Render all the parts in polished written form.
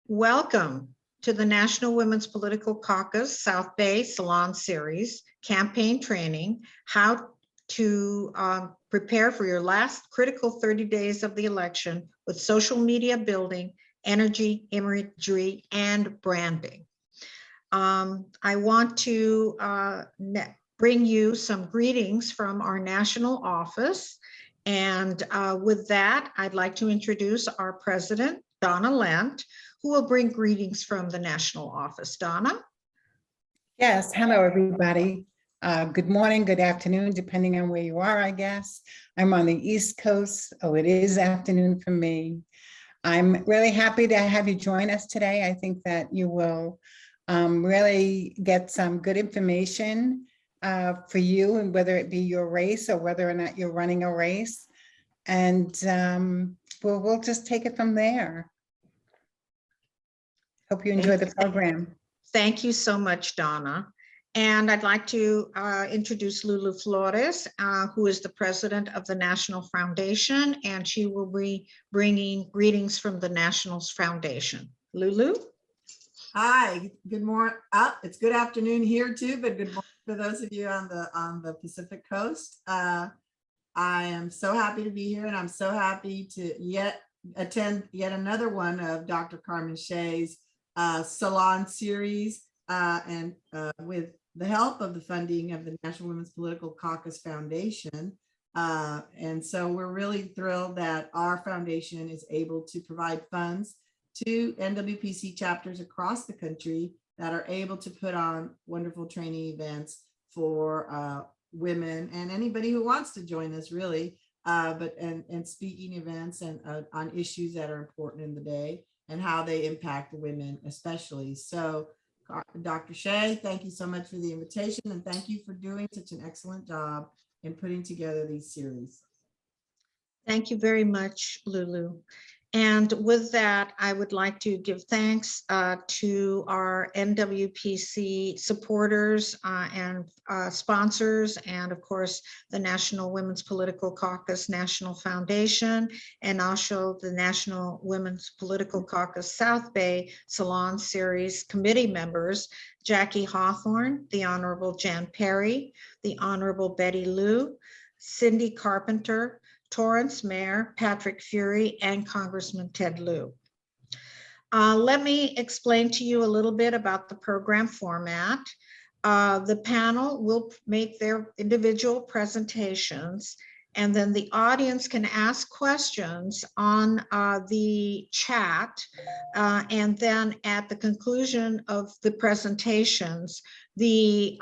Welcome to the National Women's Political Caucus South Bay Salon Series campaign training, how to prepare for your last critical 30 days of the election with social media building, energy, imagery, and branding. I want to bring you some greetings from our national office. And with that, I'd like to introduce our president, Donna Lent, who will bring greetings from the national office. Donna? Yes, hello everybody. Good morning, good afternoon, depending on where you are, I guess. I'm on the East Coast, oh, it is afternoon for me. I'm really happy to have you join us today. I think that you will really get some good information for you, and whether it be your race or whether or not you're running a race. And we'll just take it from there. Hope you enjoy the program. Thank you so much, Donna. And I'd like to introduce Lulu Flores, who is the president of the National Foundation, and she will be bringing greetings from the National Foundation. Lulu? Hi, good morning. It's good afternoon here too, but good morning for those of you on the Pacific Coast. I am so happy to be here, and I'm so happy to attend yet another one of Dr. Carmen Shea's salon series, and with the help of the funding of the National Women's Political Caucus Foundation. And so we're really thrilled that our foundation is able to provide funds to NWPC chapters across the country that are able to put on wonderful training events for women and anybody who wants to join us, really, and speaking events and on issues that are important in the day and how they impact the women especially. So Dr. Shea, thank you so much for the invitation, and thank you for doing such an excellent job in putting together these series. Thank you very much, Lulu. And with that, I would like to give thanks to our NWPC supporters and sponsors, and of course, the National Women's Political Caucus National Foundation, and also the National Women's Political Caucus South Bay Salon Series committee members, Jackie Hawthorne, the Honorable Jan Perry, the Honorable Betty Liu, Cindy Carpenter, Torrance Mayor Patrick Fury, and Congressman Ted Lieu. Let me explain to you a little bit about the program format. The panel will make their individual presentations, and then the audience can ask questions on the chat. And then at the conclusion of the presentations, the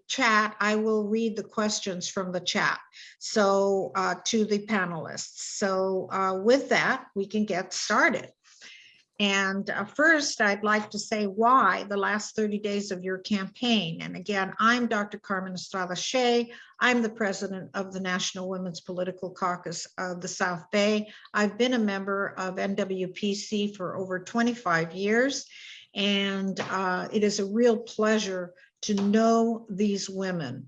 chat, I will read the questions from the chat, so to the panelists. So with that, we can get started. And first, I'd like to say why the last 30 days of your campaign. And again, I'm Dr. Carmen Estrada Shea. I'm the president of the National Women's Political Caucus of the South Bay. I've been a member of NWPC for over 25 years. And it is a real pleasure to know these women.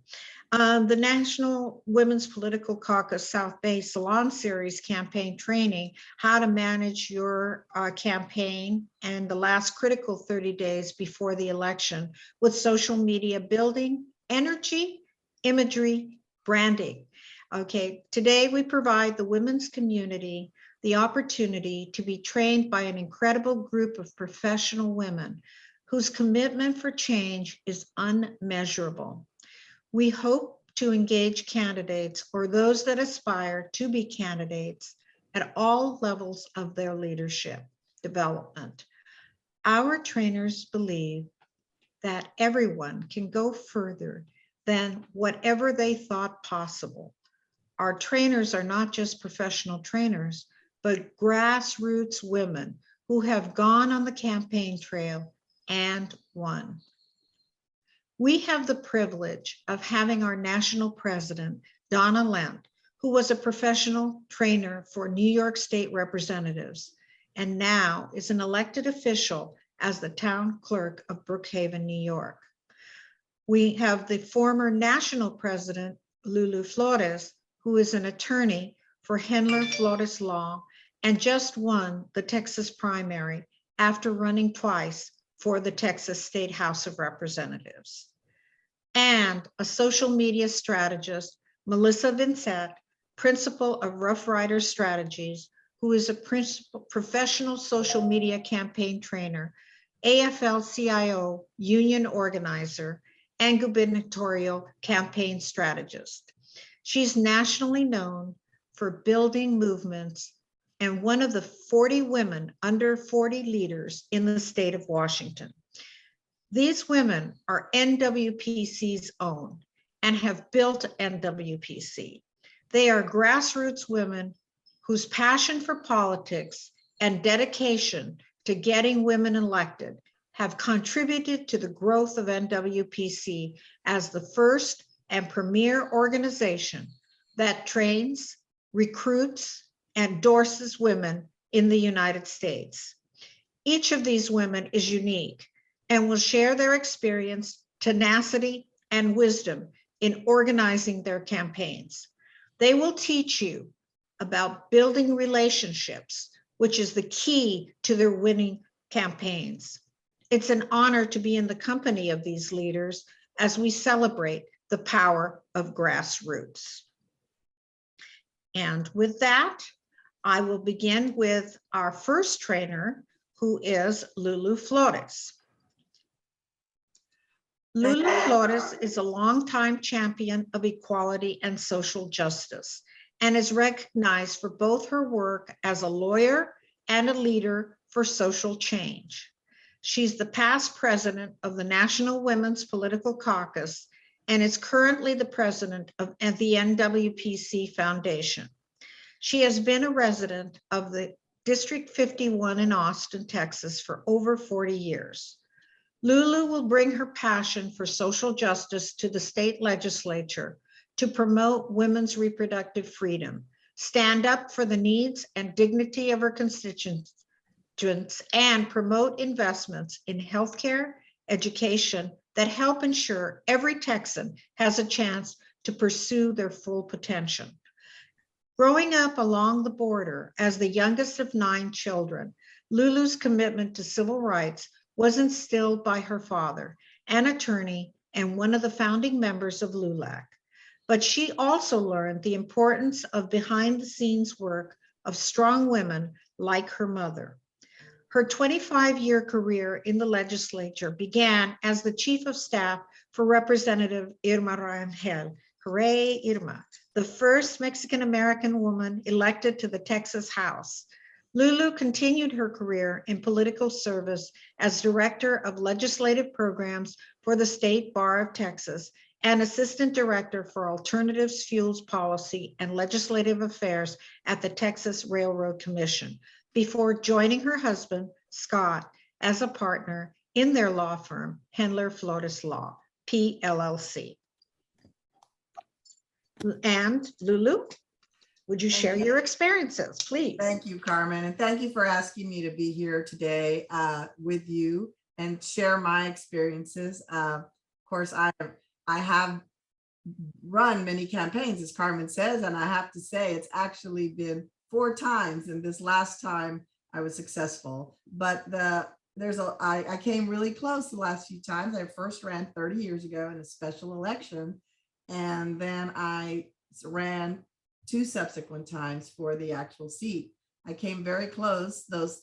The National Women's Political Caucus South Bay Salon Series campaign training, how to manage your campaign and the last critical 30 days before the election with social media building, energy, imagery, branding. Okay, today we provide the women's community the opportunity to be trained by an incredible group of professional women whose commitment for change is unmeasurable. We hope to engage candidates or those that aspire to be candidates at all levels of their leadership development. Our trainers believe that everyone can go further than whatever they thought possible. Our trainers are not just professional trainers, but grassroots women who have gone on the campaign trail and won. We have the privilege of having our national president, Donna Lent, who was a professional trainer for New York State representatives and now is an elected official as the town clerk of Brookhaven, New York. We have the former national president, Lulu Flores, who is an attorney for Hendler Flores Law and just won the Texas primary after running twice for the Texas State House of Representatives. And a social media strategist, Melissa Vincent, principal of Roughrider Strategies, who is a professional social media campaign trainer, AFL-CIO union organizer, and gubernatorial campaign strategist. She's nationally known for building movements and one of the 40 women under 40 leaders in the state of Washington. These women are NWPC's own and have built NWPC. They are grassroots women whose passion for politics and dedication to getting women elected have contributed to the growth of NWPC as the first and premier organization that trains, recruits, and endorses women in the United States. Each of these women is unique and will share their experience, tenacity, and wisdom in organizing their campaigns. They will teach you about building relationships, which is the key to their winning campaigns. It's an honor to be in the company of these leaders as we celebrate the power of grassroots. And with that, I will begin with our first trainer, who is Lulu Flores. Lulu Flores is a longtime champion of equality and social justice and is recognized for both her work as a lawyer and a leader for social change. She's the past president of the National Women's Political Caucus and is currently the president of the NWPC Foundation. She has been a resident of the District 51 in Austin, Texas for over 40 years. Lulu will bring her passion for social justice to the state legislature to promote women's reproductive freedom, stand up for the needs and dignity of her constituents, and promote investments in healthcare, education that help ensure every Texan has a chance to pursue their full potential. Growing up along the border as the youngest of 9 children, Lulu's commitment to civil rights was instilled by her father, an attorney and one of the founding members of LULAC. But she also learned the importance of behind-the-scenes work of strong women like her mother. Her 25-year career in the legislature began as the chief of staff for Representative Irma Rangel. Hooray, Irma, the first Mexican-American woman elected to the Texas House. Lulu continued her career in political service as Director of Legislative Programs for the State Bar of Texas and Assistant Director for Alternatives, Fuels Policy and Legislative Affairs at the Texas Railroad Commission, before joining her husband, Scott, as a partner in their law firm, Hendler Flores Law, PLLC. And Lulu, would you share your experiences, please? Thank you, Carmen, and thank you for asking me to be here today with you and share my experiences. Of course, I have run many campaigns, as Carmen says, and I have to say it's actually been 4 times, and this last time I was successful. But I came really close the last few times. I first ran 30 years ago in a special election, and then I ran 2 subsequent times for the actual seat. I came very close those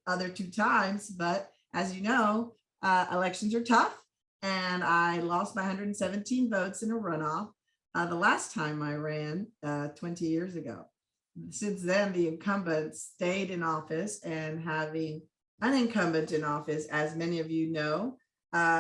other 2 times, but as you know, elections are tough, and I lost by 117 votes in a runoff the last time I ran 20 years ago. Since then, the incumbent stayed in office, and having an incumbent in office, as many of you know,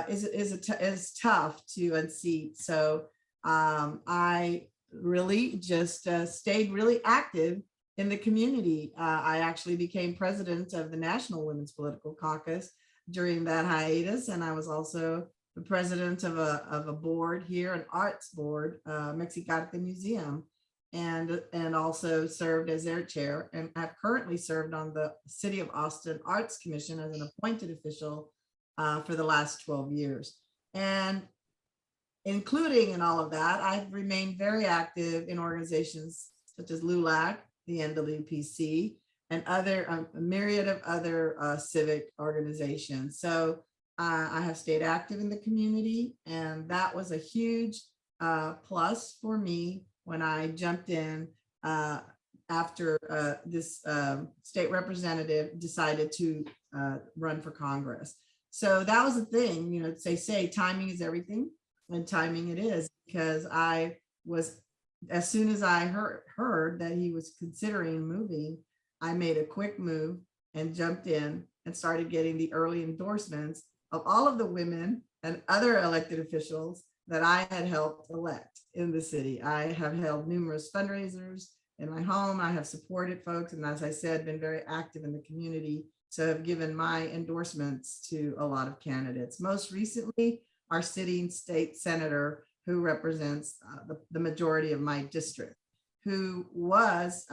is tough to unseat. So I really just stayed really active in the community. I actually became president of the National Women's Political Caucus during that hiatus, and I was also the president of a board here, an arts board, Mexicarte Museum, and also served as their chair, and I've currently served on the City of Austin Arts Commission as an appointed official for the last 12 years. And including in all of that, I've remained very active in organizations such as LULAC, the NWPC, and other a myriad of other civic organizations. So I have stayed active in the community, and that was a huge plus for me when I jumped in after this state representative decided to run for Congress. So that was the thing, you know, they say timing is everything, and timing it is, because I was, as soon as I heard that he was considering moving, I made a quick move and jumped in and started getting the early endorsements of all of the women and other elected officials that I had helped elect in the city. I have held numerous fundraisers in my home. I have supported folks, and as I said, been very active in the community. So I've given my endorsements to a lot of candidates. Most recently, our sitting state senator, who represents the majority of my district, who was,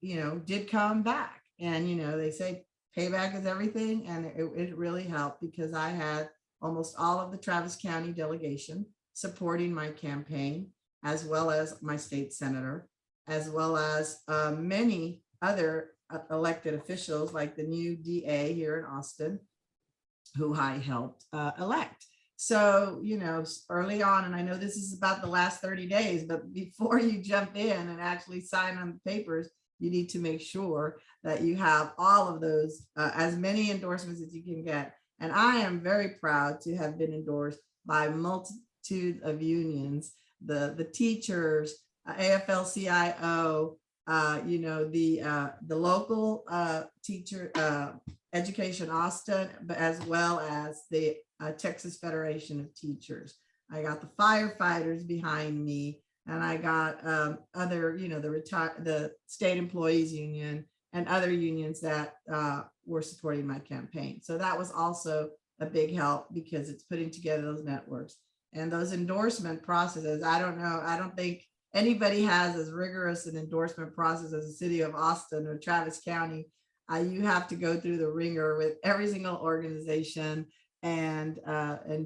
you know, did come back. And, you know, they say payback is everything. And it really helped, because I had almost all of the Travis County delegation supporting my campaign, as well as my state senator, as well as many other elected officials, like the new DA here in Austin, who I helped elect. So, you know, early on, and I know this is about the last 30 days, but before you jump in and actually sign on the papers, you need to make sure that you have all of those, as many endorsements as you can get. And I am very proud to have been endorsed by a multitude of unions, the teachers, AFL-CIO, you know, the local teacher education Austin, but as well as the Texas Federation of Teachers. I got the firefighters behind me, and I got other, you know, the state employees union and other unions that were supporting my campaign. So that was also a big help, because it's putting together those networks and those endorsement processes. I don't know, I don't think anybody has as rigorous an endorsement process as the city of Austin or Travis County. You have to go through the ringer with every single organization, and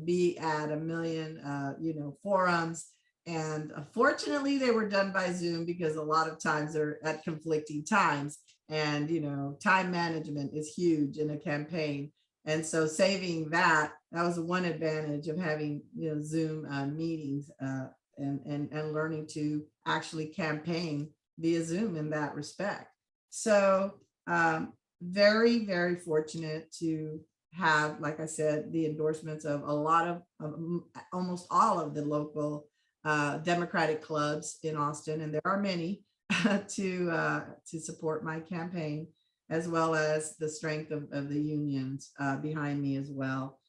be at a million, you know, forums. And fortunately, they were done by Zoom, because a lot of times they're at conflicting times, and, you know, time management is huge in a campaign. And so saving that was one advantage of having, you know, Zoom meetings, and learning to actually campaign via Zoom in that respect. So very, very fortunate to have, like I said, the endorsements of a lot of almost all of the local Democratic clubs in Austin, and there are many, to support my campaign, as well as the strength of the unions behind me as well,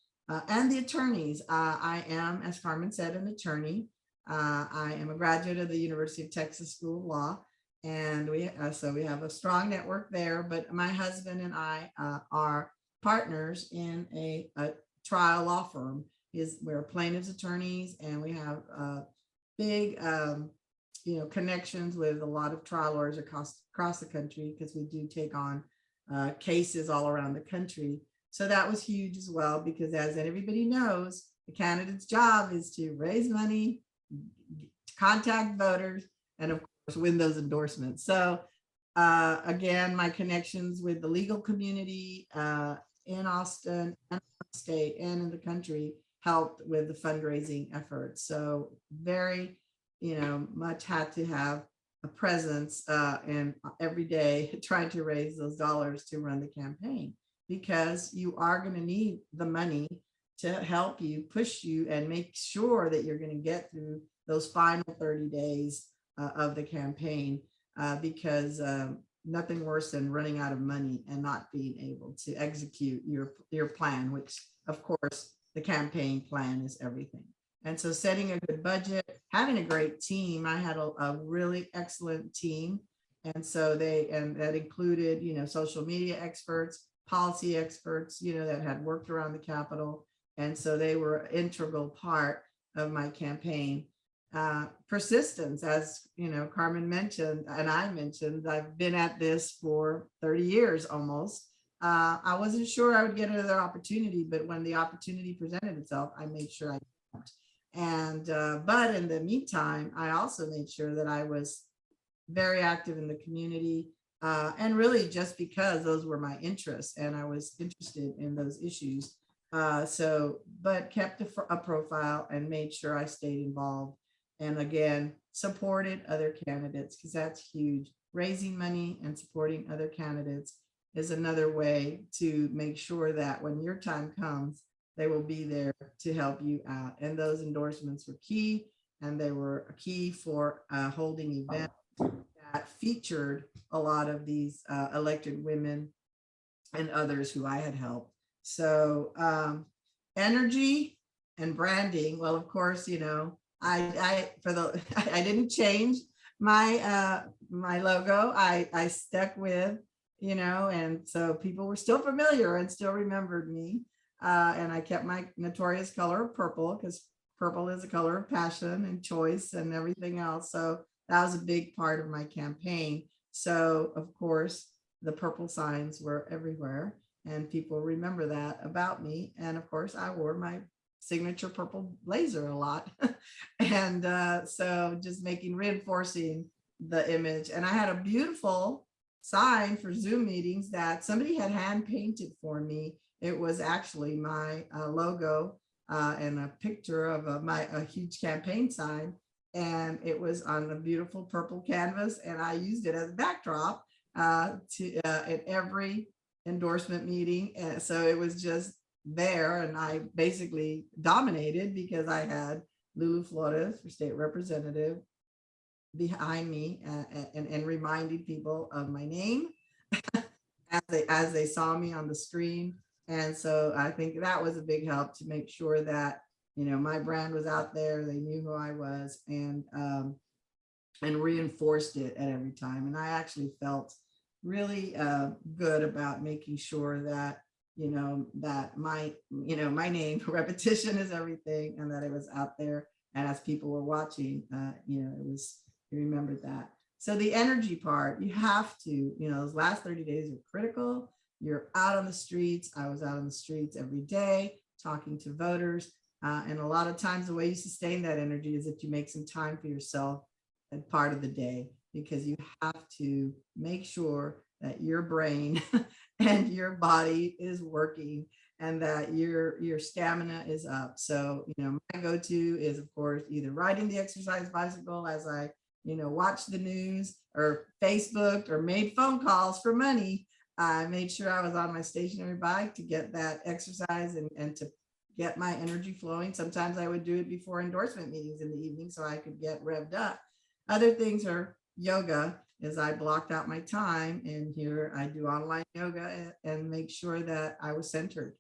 and the attorneys. I am, as Carmen said, an attorney. I am a graduate of the University of Texas School of Law, and we have a strong network there. But my husband and I are partners in a trial law firm. We're plaintiffs attorneys, and we have big you know, connections with a lot of trial lawyers across the country, because we do take on cases all around the country. So that was huge as well, because as everybody knows, the candidate's job is to raise money, contact voters, and of course win those endorsements. So again, my connections with the legal community in Austin and the state and in the country helped with the fundraising efforts. So very, you know, much had to have a presence and every day trying to raise those dollars to run the campaign, because you are going to need the money to help you, push you, and make sure that you're going to get through those final 30 days of the campaign, because nothing worse than running out of money and not being able to execute your plan, which of course the campaign plan is everything. And so setting a good budget, having a great team. I had a really excellent team. And so that included, you know, social media experts, policy experts, you know, that had worked around the Capitol. And so they were an integral part of my campaign. Persistence, as you know, Carmen mentioned, and I mentioned, I've been at this for 30 years almost. I wasn't sure I would get another opportunity, but when the opportunity presented itself, I made sure I jumped. And but in the meantime, I also made sure that I was very active in the community, And really just because those were my interests and I was interested in those issues. But kept a profile and made sure I stayed involved. And again, supported other candidates, because that's huge. Raising money and supporting other candidates is another way to make sure that when your time comes, they will be there to help you out. And those endorsements were key, and they were key for holding events that featured a lot of these elected women and others who I had helped. So energy and branding. Well, of course, you know, I didn't change my my logo. I stuck with, you know, and so people were still familiar and still remembered me. And I kept my notorious color of purple, because purple is a color of passion and choice and everything else. So that was a big part of my campaign. So of course, the purple signs were everywhere, and people remember that about me. And of course, I wore my signature purple blazer a lot. And so just reinforcing the image. And I had a beautiful sign for Zoom meetings that somebody had hand painted for me. It was actually my logo and a picture of a huge campaign sign. And it was on a beautiful purple canvas. And I used it as a backdrop at every endorsement meeting. And so it was just there, and I basically dominated because I had Lulu Flores for state representative behind me and reminding people of my name as they saw me on the screen. And so I think that was a big help to make sure that, you know, my brand was out there, they knew who I was, and reinforced it at every time. And I actually felt really good about making sure that, you know, that my name, repetition is everything, and that it was out there. And as people were watching, you know, you remembered that. So the energy part, you have to, you know, those last 30 days are critical. You're out on the streets. I was out on the streets every day talking to voters. And a lot of times the way you sustain that energy is if you make some time for yourself at part of the day, because you have to make sure that your brain and your body is working and that your stamina is up. So, you know, my go-to is, of course, either riding the exercise bicycle as I, you know, watch the news or Facebook or made phone calls for money. I made sure I was on my stationary bike to get that exercise and to get my energy flowing. Sometimes I would do it before endorsement meetings in the evening so I could get revved up. Other things are yoga, as I blocked out my time, and here I do online yoga and make sure that I was centered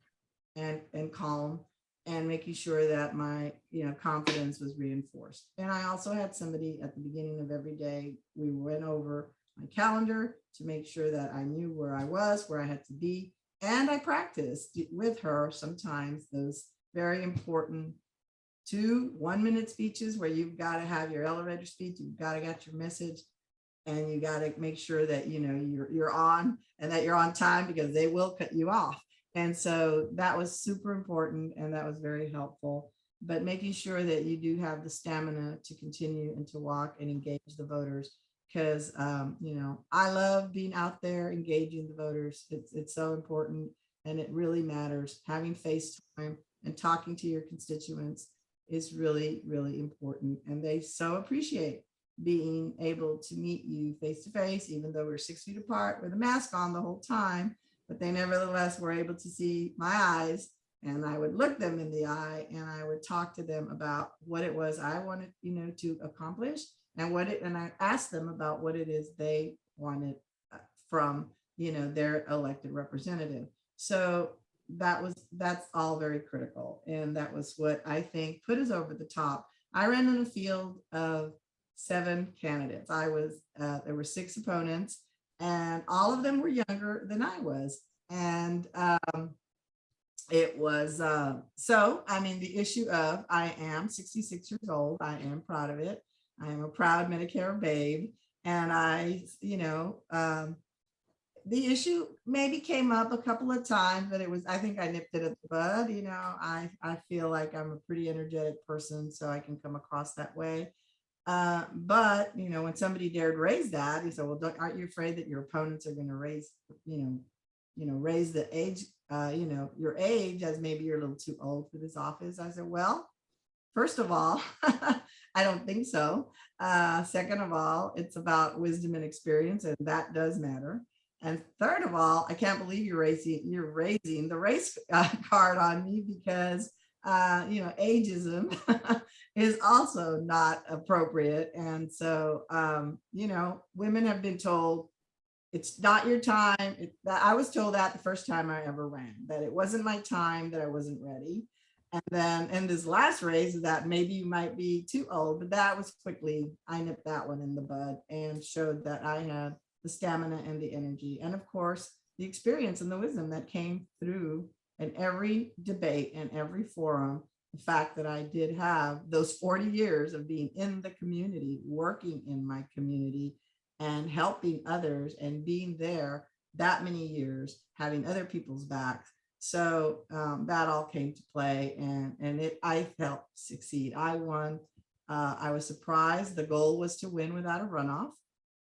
and calm, and making sure that my, you know, confidence was reinforced. And I also had somebody at the beginning of every day, we went over my calendar to make sure that I knew where I was, where I had to be. And I practiced with her sometimes those very important 2 1-minute speeches where you've got to have your elevator speech, you've got to get your message, and you got to make sure that, you know, you're on and that you're on time, because they will cut you off. And so that was super important, and that was very helpful. But making sure that you do have the stamina to continue and to walk and engage the voters, because you know, I love being out there engaging the voters. It's so important, and it really matters. Having face time and talking to your constituents is really, really important, and they so appreciate being able to meet you face to face, even though we're 6 feet apart with a mask on the whole time. But they nevertheless were able to see my eyes, and I would look them in the eye, and I would talk to them about what it was I wanted, you know, to accomplish, and I asked them about what it is they wanted from, you know, their elected representative. So that's all very critical, and that was what I think put us over the top. I ran in a field of 7 candidates. There were 6 opponents, and all of them were younger than I was. And it was, so, I mean, the issue of, I am 66 years old. I am proud of it. I am a proud Medicare babe. And I, you know, the issue maybe came up a couple of times, but I think I nipped it at the bud. You know, I feel like I'm a pretty energetic person, so I can come across that way. But, you know, when somebody dared raise that, he said, well, aren't you afraid that your opponents are going to raise, raise the age, your age, as maybe you're a little too old for this office? I said, well, first of all, I don't think so. Second of all, it's about wisdom and experience, and that does matter. And third of all, I can't believe you're raising the race card on me, because ageism is also not appropriate. And so, women have been told it's not your time. I was told that the first time I ever ran, that it wasn't my time, that I wasn't ready. And then in this last race, that maybe you might be too old, but that was quickly, I nipped that one in the bud and showed that I had the stamina and the energy. And of course, the experience and the wisdom that came through in every debate and every forum. The fact that I did have those 40 years of being in the community, working in my community and helping others and being there that many years, having other people's backs. So that all came to play, and I felt succeed. I won. I was surprised. The goal was to win without a runoff.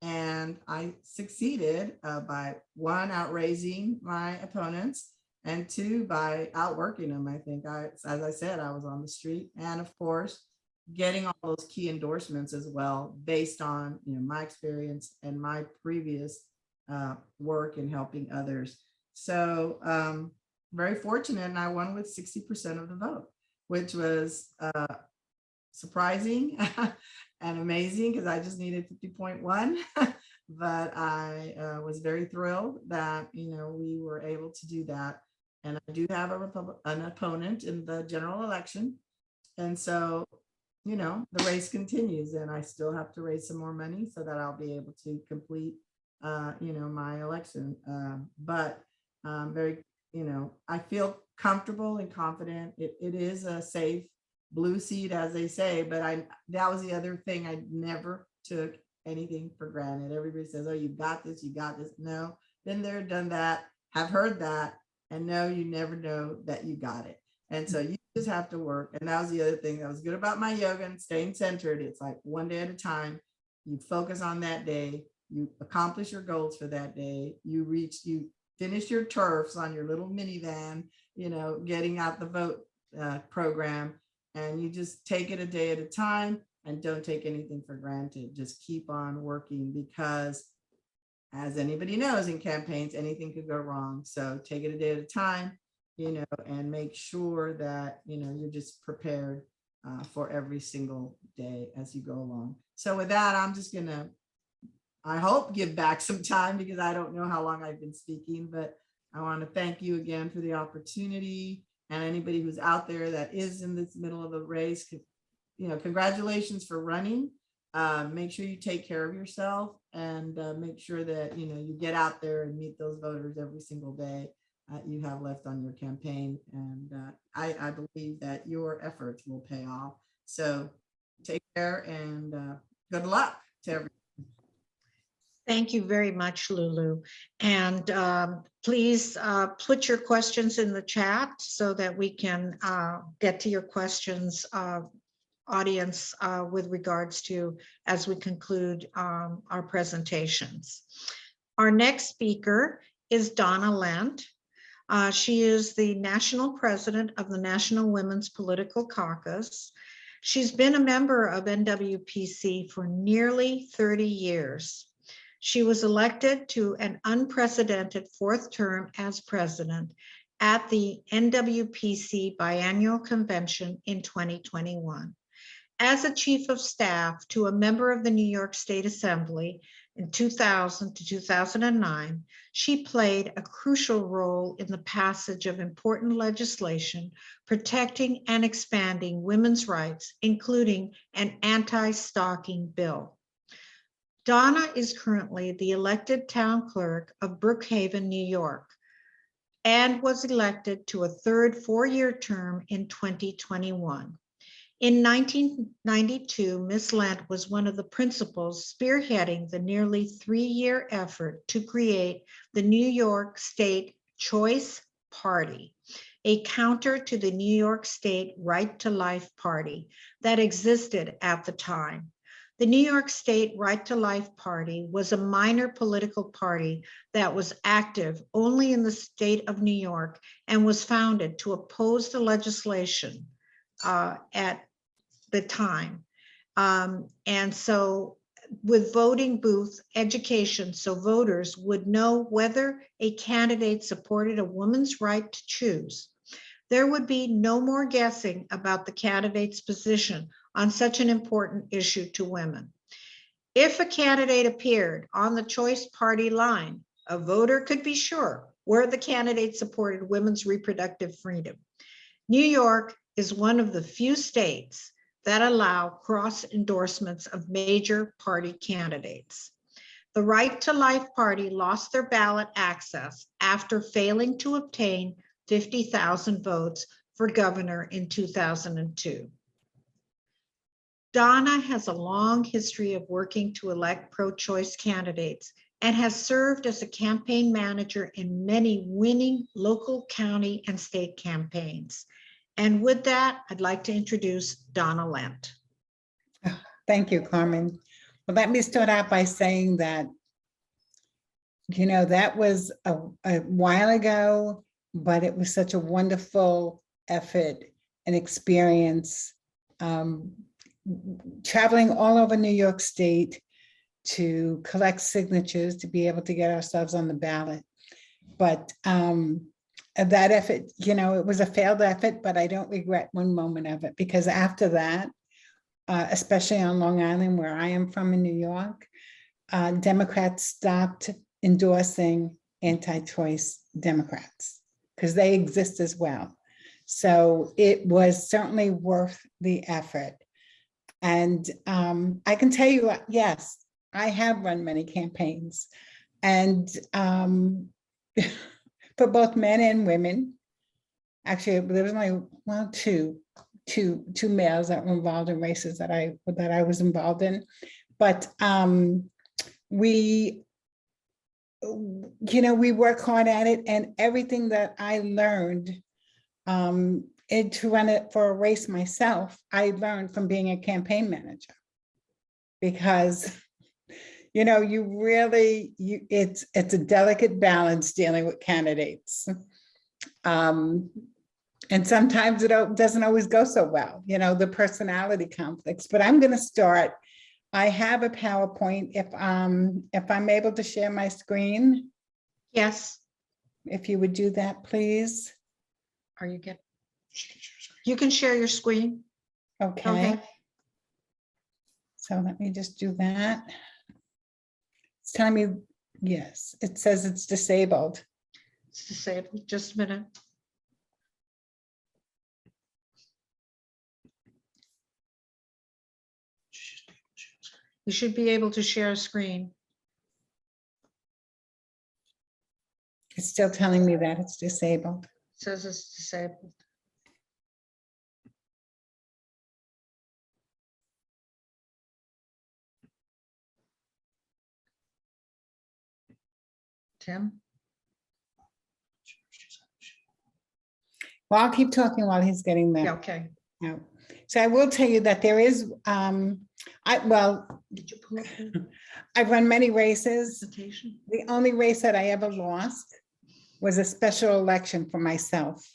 And I succeeded by one, outraising my opponents, and two, by outworking them. I think as I said, I was on the street, and of course, getting all those key endorsements as well, based on my experience and my previous work in helping others. So very fortunate, and I won with 60% of the vote, which was surprising and amazing, because I just needed 50.1. But I was very thrilled that we were able to do that. And I do have an opponent in the general election. And so, the race continues, and I still have to raise some more money so that I'll be able to complete, my election. But very, I feel comfortable and confident. It is a safe blue seat, as they say, but that was the other thing. I never took anything for granted. Everybody says, oh, you got this, you got this. No, been there, done that, have heard that. And no, you never know that you got it. And so you just have to work. And that was the other thing that was good about my yoga and staying centered. It's like one day at a time. You focus on that day. You accomplish your goals for that day. You finish your turfs on your little minivan, getting out the vote program. And you just take it a day at a time, and don't take anything for granted. Just keep on working, because as anybody knows, in campaigns, anything could go wrong. So take it a day at a time, and make sure that, you're just prepared for every single day as you go along. So with that, I'm just gonna, I hope, give back some time, because I don't know how long I've been speaking, but I want to thank you again for the opportunity, and anybody who's out there that is in this middle of the race, congratulations for running. Make sure you take care of yourself, and make sure that you get out there and meet those voters every single day you have left on your campaign. And I believe that your efforts will pay off. So take care, and good luck to everyone. Thank you very much, Lulu. And please put your questions in the chat so that we can get to your questions, audience, with regards to, as we conclude our presentations. Our next speaker is Donna Lent. She is the national president of the National Women's Political Caucus. She's been a member of NWPC for nearly 30 years. She was elected to an unprecedented fourth term as president at the NWPC biannual convention in 2021. As a chief of staff to a member of the New York State Assembly in 2000 to 2009, she played a crucial role in the passage of important legislation protecting and expanding women's rights, including an anti-stalking bill. Donna is currently the elected town clerk of Brookhaven, New York, and was elected to a third four-year term in 2021. In 1992, Ms. Lent was one of the principals spearheading the nearly three-year effort to create the New York State Choice Party, a counter to the New York State Right to Life Party that existed at the time. The New York State Right to Life Party was a minor political party that was active only in the state of New York and was founded to oppose the legislation at the time. And so with voting booth education, so voters would know whether a candidate supported a woman's right to choose. There would be no more guessing about the candidate's position on such an important issue to women. If a candidate appeared on the choice party line, a voter could be sure where the candidate supported women's reproductive freedom. New York is one of the few states that allow cross endorsements of major party candidates. The Right to Life Party lost their ballot access after failing to obtain 50,000 votes for governor in 2002. Donna has a long history of working to elect pro-choice candidates and has served as a campaign manager in many winning local, county, and state campaigns. And with that, I'd like to introduce Donna Lent. Thank you, Carmen. Well, let me start out by saying that, you know, that was a while ago, but it was such a wonderful effort and experience, traveling all over New York State to collect signatures to be able to get ourselves on the ballot. But that effort, you know, it was a failed effort, but I don't regret one moment of it, because after that, especially on Long Island, where I am from in New York, Democrats stopped endorsing anti-choice Democrats because they exist as well. So it was certainly worth the effort. And I can tell you, yes, I have run many campaigns, and for both men and women. Actually, there was only, well, two males that were involved in races that I was involved in. But we, you know, we work hard at it, and everything that I learned and to run it for a race myself, I learned from being a campaign manager, because you know, you really, it's a delicate balance dealing with candidates. And sometimes it doesn't always go so well, you know, the personality conflicts. But I'm going to start. I have a PowerPoint. If I'm able to share my screen. Yes. If you would do that, please. Are you good? You can share your screen. Okay. So let me just do that. It's telling me, yes, it says it's disabled. It's disabled. Just a minute. You should be able to share a screen. It's still telling me that it's disabled. It says it's disabled. Tim? Well, I'll keep talking while he's getting that. Yeah, okay. out. So I will tell you that there is, Did you pull up the I've run many races. presentation? The only race that I ever lost was a special election for myself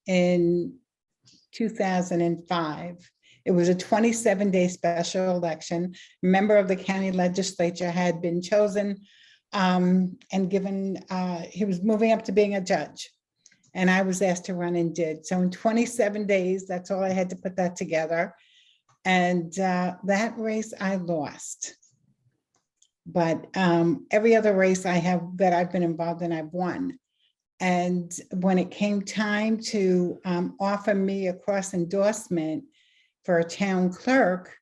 in 2005. It was a 27-day special election. A member of the county legislature had been chosen and given, he was moving up to being a judge. And I was asked to run and did. So in 27 days, that's all I had to put that together. And that race I lost. But every other race that I've been involved in, I've won. And when it came time to offer me a cross endorsement for a town clerk,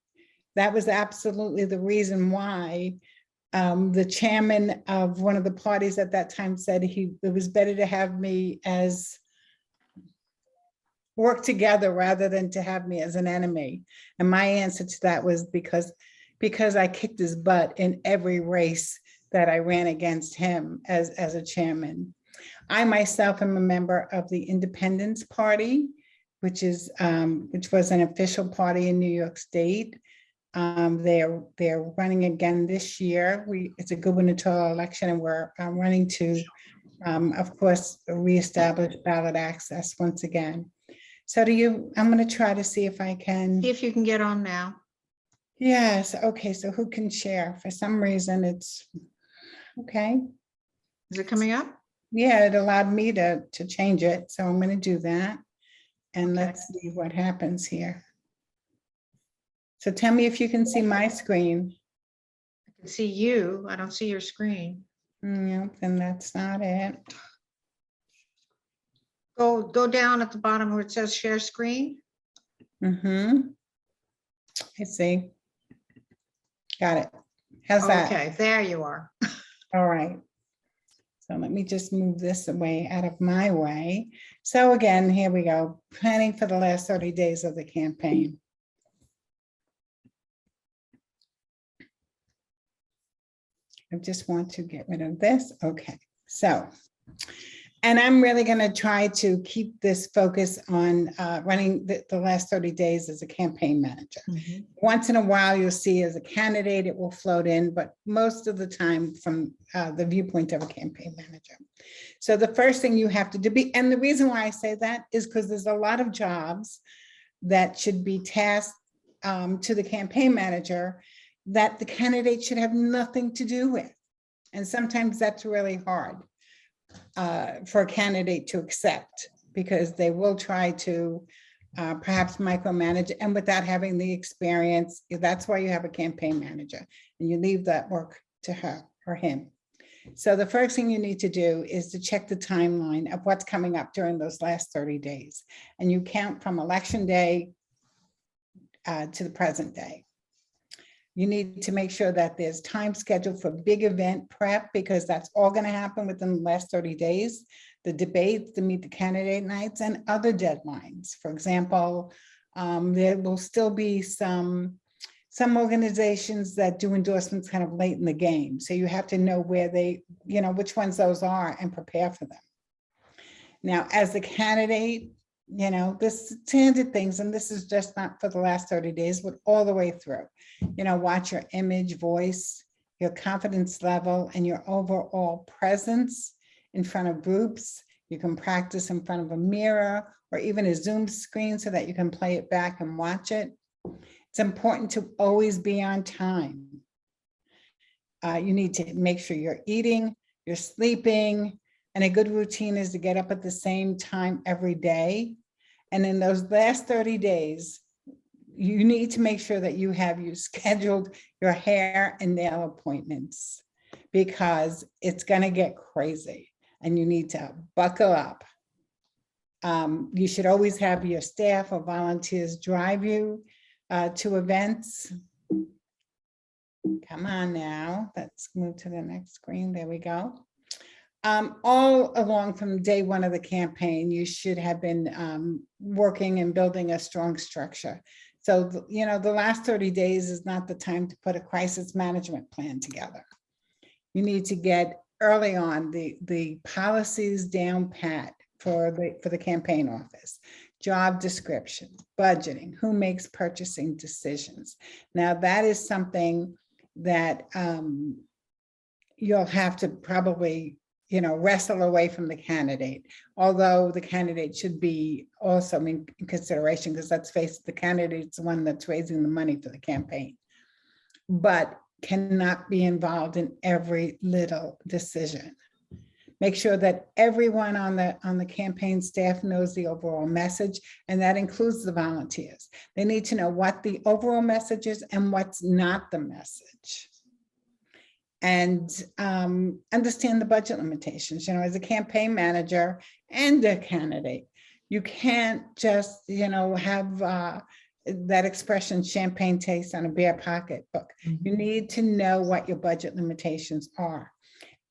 that was absolutely the reason why the chairman of one of the parties at that time said it was better to have me as work together rather than to have me as an enemy. And my answer to that was because I kicked his butt in every race that I ran against him as a chairman. I myself am a member of the Independence Party, which was an official party in New York State. They're running again this year. It's a gubernatorial election, and we're running to, of course, reestablish ballot access once again. So I'm going to try to see if I can. See if you can get on now. Yes, okay, so who can share? For some reason, it's, okay. Is it coming up? Yeah, it allowed me to change it, so I'm going to do that. And Okay. let's see what happens here. So tell me if you can see my screen. I can see you. I don't see your screen. Nope, then that's not it. Go down at the bottom where it says share screen. I see. Got it. How's that? Okay, there you are. All right. So let me just move this away out of my way. So again, here we go. Planning for the last 30 days of the campaign. I just want to get rid of this. Okay, so, and I'm really going to try to keep this focus on running the last 30 days as a campaign manager. Once in a while, you'll see as a candidate, it will float in, but most of the time from the viewpoint of a campaign manager. So the first thing you have to do, and the reason why I say that is because there's a lot of jobs that should be tasked to the campaign manager that the candidate should have nothing to do with. And sometimes that's really hard for a candidate to accept, because they will try to perhaps micromanage, and without having the experience. That's why you have a campaign manager, and you leave that work to her or him. So the first thing you need to do is to check the timeline of what's coming up during those last 30 days. And you count from election day to the present day. You need to make sure that there's time scheduled for big event prep, because that's all going to happen within the last 30 days. The debates, the meet the candidate nights, and other deadlines. For example, there will still be some organizations that do endorsements kind of late in the game. So you have to know where they, which ones those are, and prepare for them. Now, as the candidate, this standard things, and this is just not for the last 30 days, but all the way through. Watch your image, voice, your confidence level, and your overall presence in front of groups. You can practice in front of a mirror or even a Zoom screen so that you can play it back and watch it. It's important to always be on time. You need to make sure you're eating, you're sleeping, and a good routine is to get up at the same time every day. And in those last 30 days, you need to make sure that you have scheduled your hair and nail appointments, because it's going to get crazy and you need to buckle up. You should always have your staff or volunteers drive you to events. Come on now, let's move to the next screen. There we go. All along from day one of the campaign, you should have been working and building a strong structure. So, the last 30 days is not the time to put a crisis management plan together. You need to get early on the policies down pat for the campaign office, job description, budgeting, who makes purchasing decisions. Now, that is something that you'll have to probably wrestle away from the candidate, although the candidate should be also in consideration, because let's face it, the candidate's the one that's raising the money for the campaign, but cannot be involved in every little decision. Make sure that everyone on the campaign staff knows the overall message, and that includes the volunteers. They need to know what the overall message is and what's not the message. And understand the budget limitations. As a campaign manager and a candidate, you can't just, have that expression, champagne taste on a bare pocketbook. You need to know what your budget limitations are,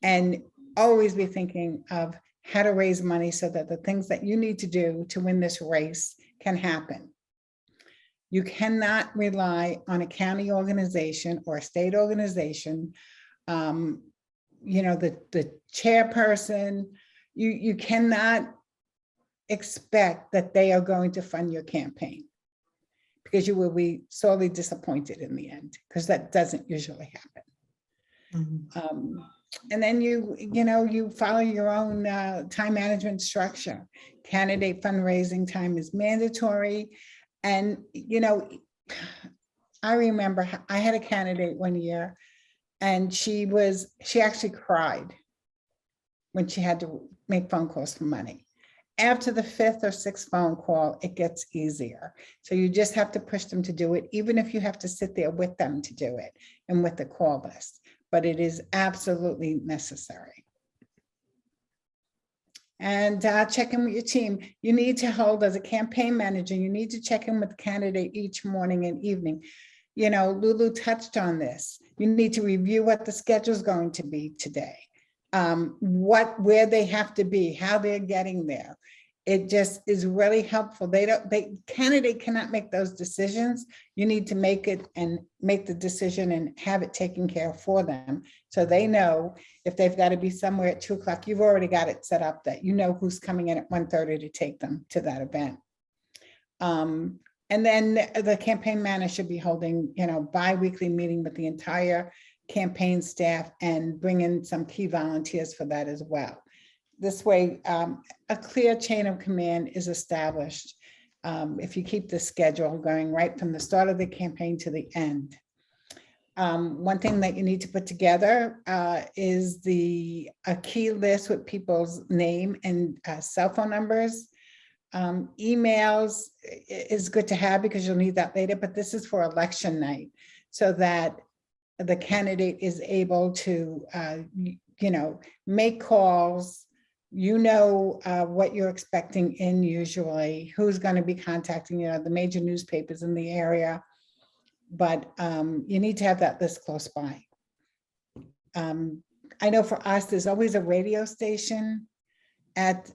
and always be thinking of how to raise money so that the things that you need to do to win this race can happen. You cannot rely on a county organization or a state organization, the chairperson. You cannot expect that they are going to fund your campaign. because you will be sorely disappointed in the end, because that doesn't usually happen. And then you follow your own time management structure. Candidate fundraising time is mandatory. And, I remember I had a candidate one year, and she actually cried when she had to make phone calls for money. After the 5th or 6th phone call, it gets easier. So you just have to push them to do it, even if you have to sit there with them to do it and with the call list. But it is absolutely necessary. And check in with your team. You need to hold, as a campaign manager, you need to check in with the candidate each morning and evening. Lulu touched on this. You need to review what the schedule is going to be today, where they have to be, how they're getting there. It just is really helpful. Candidate cannot make those decisions. You need to make the decision and have it taken care of for them. So they know if they've got to be somewhere at 2 o'clock, you've already got it set up that you know who's coming in at 1:30 to take them to that event. And then the campaign manager should be holding, bi-weekly meeting with the entire campaign staff and bring in some key volunteers for that as well. This way, a clear chain of command is established if you keep the schedule going right from the start of the campaign to the end. One thing that you need to put together is a key list with people's name and cell phone numbers. Emails is good to have because you'll need that later, but this is for election night so that the candidate is able to, make calls, what you're expecting in usually, who's going to be contacting, the major newspapers in the area, but you need to have that list close by. I know for us, there's always a radio station at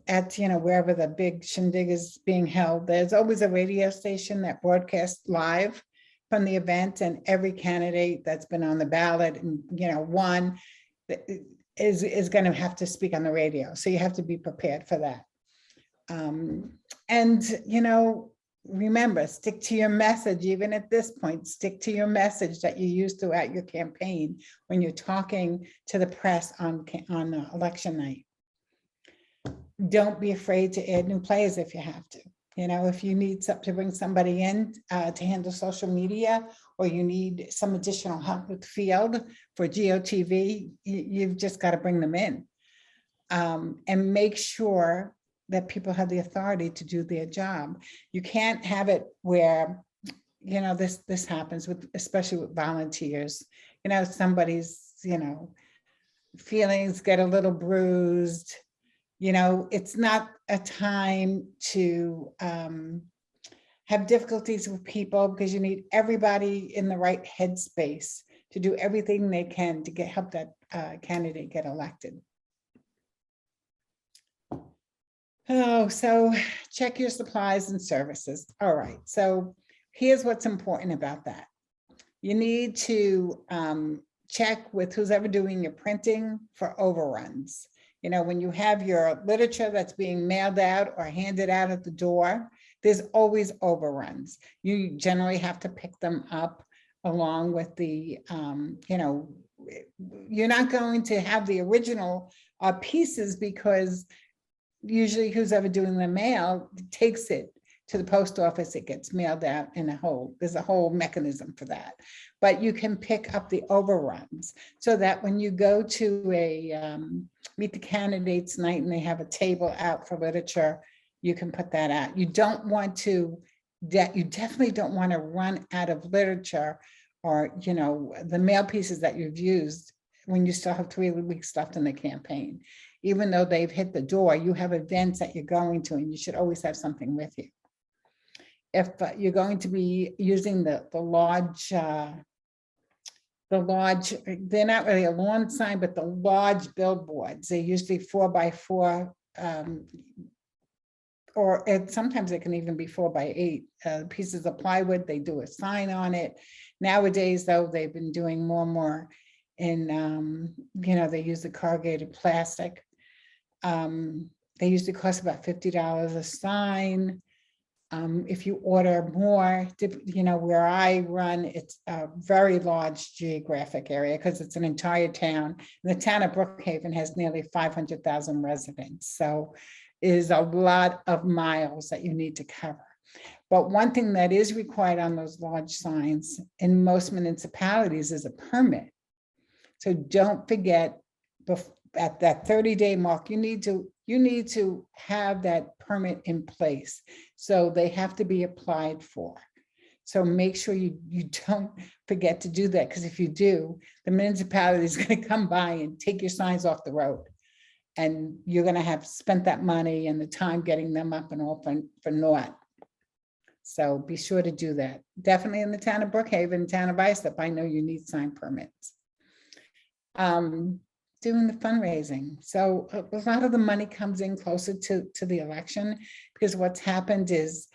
wherever the big shindig is being held. There's always a radio station that broadcasts live from the event, and every candidate that's been on the ballot and won is going to have to speak on the radio. So you have to be prepared for that. Remember, stick to your message. Even at this point, stick to your message that you use throughout your campaign when you're talking to the press on election night. Don't be afraid to add new players if you have to. If you need to bring somebody in to handle social media, or you need some additional help with the field for GOTV, you've just got to bring them in and make sure that people have the authority to do their job. You can't have it where, this happens especially with volunteers. Somebody's, feelings get a little bruised. It's not a time to have difficulties with people, because you need everybody in the right headspace to do everything they can to help that candidate get elected. Oh, so check your supplies and services. All right, so here's what's important about that. You need to check with who's ever doing your printing for overruns. When you have your literature that's being mailed out or handed out at the door, there's always overruns. You generally have to pick them up along with the, you're not going to have the original pieces, because usually who's ever doing the mail takes it to the post office, it gets mailed out there's a whole mechanism for that. But you can pick up the overruns so that when you go to a meet the candidates night and they have a table out for literature, you can put that out. You definitely don't want to run out of literature or, the mail pieces that you've used when you still have 3 weeks left in the campaign. Even though they've hit the door, you have events that you're going to, and you should always have something with you. If you're going to be using the lodge, they're not really a lawn sign, but the lodge billboards, they're usually 4x4, or sometimes it can even be 4x8 pieces of plywood. They do a sign on it. Nowadays, though, they've been doing more and more in, they use the corrugated plastic. They usually cost about $50 a sign. If you order more, where I run, it's a very large geographic area because it's an entire town. And the town of Brookhaven has nearly 500,000 residents. So it is a lot of miles that you need to cover. But one thing that is required on those large signs in most municipalities is a permit. So don't forget, at that 30-day mark, you need to have that permit in place. So they have to be applied for. So make sure you don't forget to do that, because if you do, the municipality is going to come by and take your signs off the road. And you're going to have spent that money and the time getting them up and open for naught. So be sure to do that. Definitely in the town of Brookhaven, town of Islip, I know you need sign permits. Doing the fundraising. So a lot of the money comes in closer to the election, because what's happened is,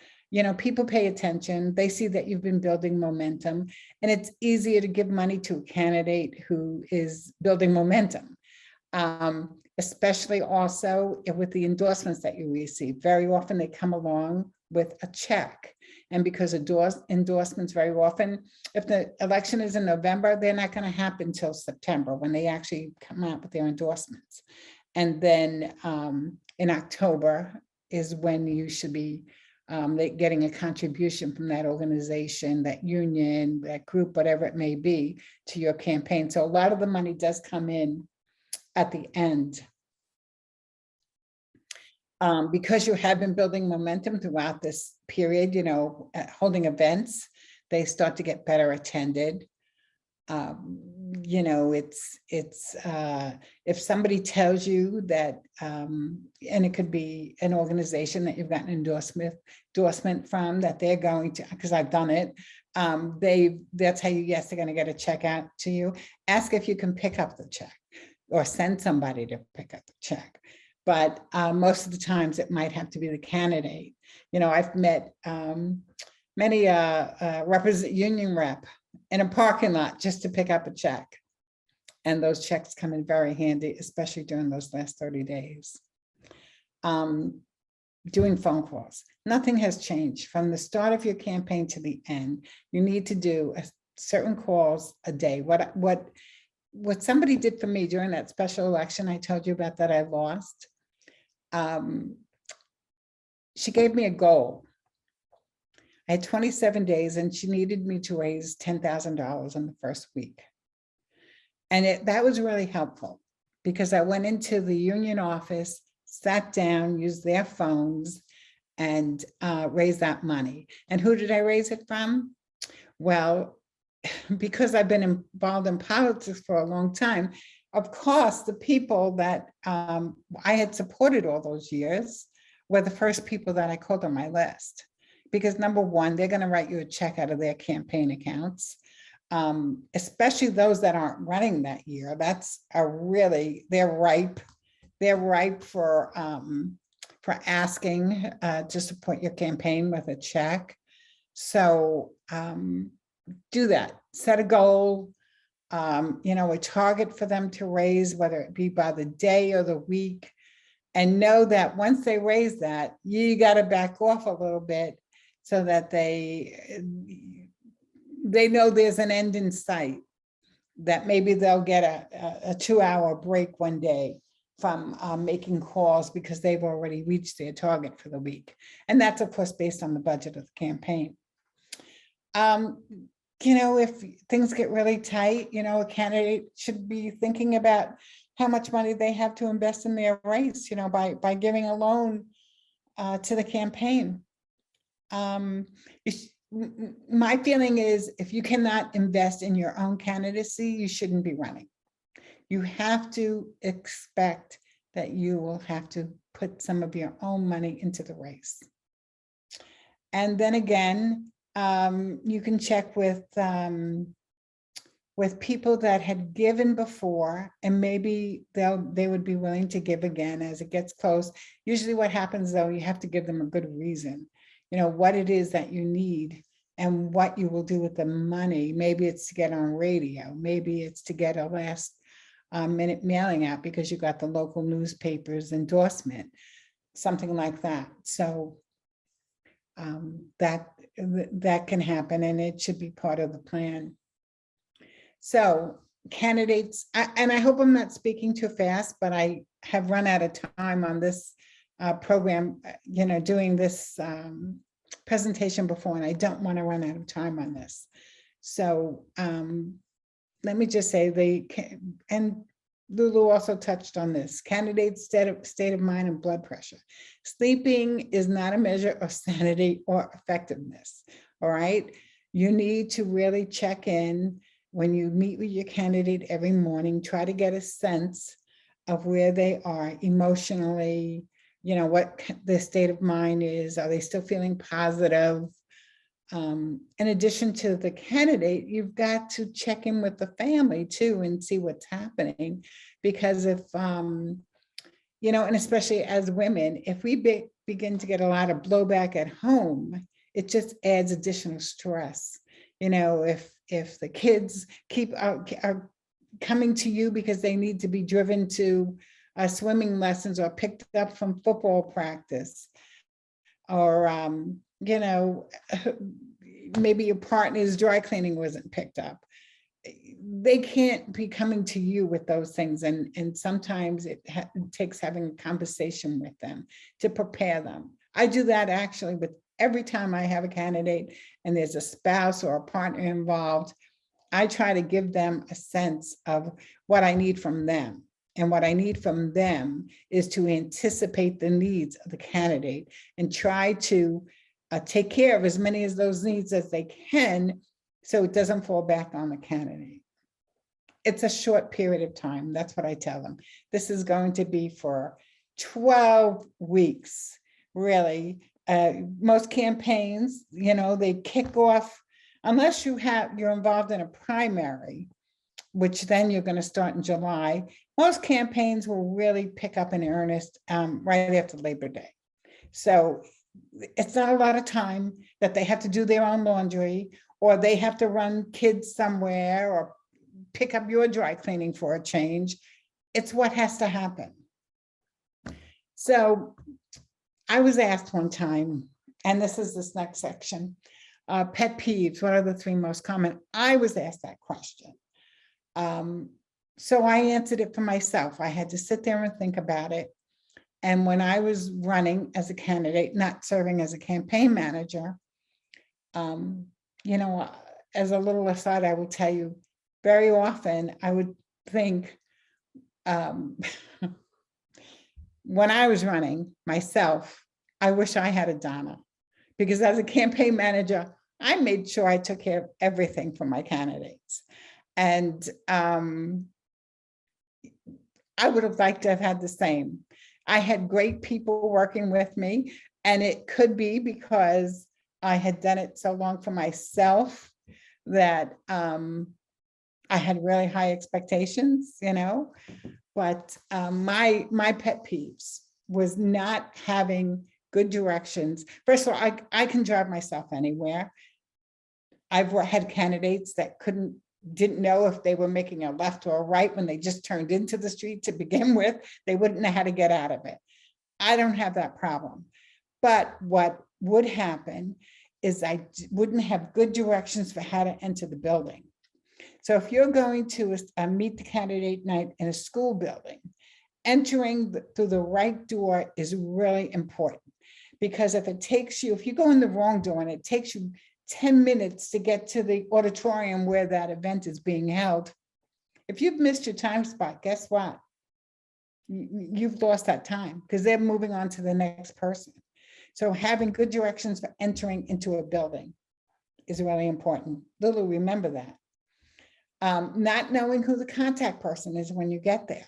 people pay attention. They see that you've been building momentum, and it's easier to give money to a candidate who is building momentum. Especially also with the endorsements that you receive. Very often they come along with a check. And because endorsements very often, if the election is in November, they're not going to happen until September when they actually come out with their endorsements. And then in October is when you should be getting a contribution from that organization, that union, that group, whatever it may be, to your campaign. So a lot of the money does come in at the end. Because you have been building momentum throughout this period, holding events, they start to get better attended. If somebody tells you that, and it could be an organization that you've got an endorsement from, that they're going to, because I've done it, they'll tell you, yes, they're going to get a check out to you. Ask if you can pick up the check or send somebody to pick up the check. But most of the times it might have to be the candidate. I've met many union rep in a parking lot just to pick up a check. And those checks come in very handy, especially during those last 30 days. Doing phone calls. Nothing has changed from the start of your campaign to the end. You need to do certain calls a day. What somebody did for me during that special election I told you about that I lost, she gave me a goal. I had 27 days and she needed me to raise $10,000 in the first week. And that was really helpful, because I went into the union office, sat down, used their phones, and raised that money. And who did I raise it from? Well, because I've been involved in politics for a long time, of course, the people that I had supported all those years were the first people that I called on my list. Because number one, they're going to write you a check out of their campaign accounts, especially those that aren't running that year. They're ripe. They're ripe for asking to support your campaign with a check. So do that. Set a goal, a target for them to raise, whether it be by the day or the week, and know that once they raise that, you got to back off a little bit so that they know there's an end in sight, that maybe they'll get a 2-hour break one day from making calls because they've already reached their target for the week. And that's, of course, based on the budget of the campaign. If things get really tight, a candidate should be thinking about how much money they have to invest in their race, by giving a loan to the campaign. My feeling is, if you cannot invest in your own candidacy, you shouldn't be running. You have to expect that you will have to put some of your own money into the race. And then again, you can check with people that had given before, and maybe they would be willing to give again as it gets close. Usually what happens, though, you have to give them a good reason, what it is that you need and what you will do with the money. Maybe it's to get on radio. Maybe it's to get a last minute mailing out because you got the local newspaper's endorsement, something like that. So that can happen, and it should be part of the plan. So candidates, and I hope I'm not speaking too fast, but I have run out of time on this program, doing this presentation before, and I don't want to run out of time on this. So let me just say and Lulu also touched on this, candidates' state of mind and blood pressure. Sleeping is not a measure of sanity or effectiveness, all right? You need to really check in when you meet with your candidate every morning, try to get a sense of where they are emotionally, what their state of mind is. Are they still feeling positive? In addition to the candidate, you've got to check in with the family too and see what's happening, because if, and especially as women, if we begin to get a lot of blowback at home, it just adds additional stress. If the kids are coming to you because they need to be driven to swimming lessons or picked up from football practice, or maybe your partner's dry cleaning wasn't picked up. They can't be coming to you with those things. And sometimes it takes having a conversation with them to prepare them. I do that actually with every time I have a candidate and there's a spouse or a partner involved. I try to give them a sense of what I need from them. And what I need from them is to anticipate the needs of the candidate and try to take care of as many of those needs as they can, so it doesn't fall back on the candidate. It's a short period of time. That's what I tell them. This is going to be for 12 weeks, really. Most campaigns, they kick off, unless you're involved in a primary, which then you're going to start in July. Most campaigns will really pick up in earnest right after Labor Day. So it's not a lot of time that they have to do their own laundry, or they have to run kids somewhere, or pick up your dry cleaning for a change. It's what has to happen. So I was asked one time, and this is this next section, pet peeves, what are the 3 most common? I was asked that question. So I answered it for myself. I had to sit there and think about it. And when I was running as a candidate, not serving as a campaign manager, as a little aside, I will tell you, very often I would think, when I was running myself, I wish I had a Donna, because as a campaign manager, I made sure I took care of everything for my candidates. And I would have liked to have had the same. I had great people working with me, and it could be because I had done it so long for myself that I had really high expectations, but my pet peeves was not having good directions. First of all, I can drive myself anywhere. I've had candidates that didn't know if they were making a left or a right when they just turned into the street to begin with. They wouldn't know how to get out of it. I don't have that problem. But what would happen is I wouldn't have good directions for how to enter the building. So if you're going to meet the candidate night in a school building, entering through the right door is really important, because if you go in the wrong door and it takes you 10 minutes to get to the auditorium where that event is being held, if you've missed your time spot, guess what? You've lost that time, because they're moving on to the next person. So having good directions for entering into a building is really important. Lulu, remember that. Not knowing who the contact person is when you get there.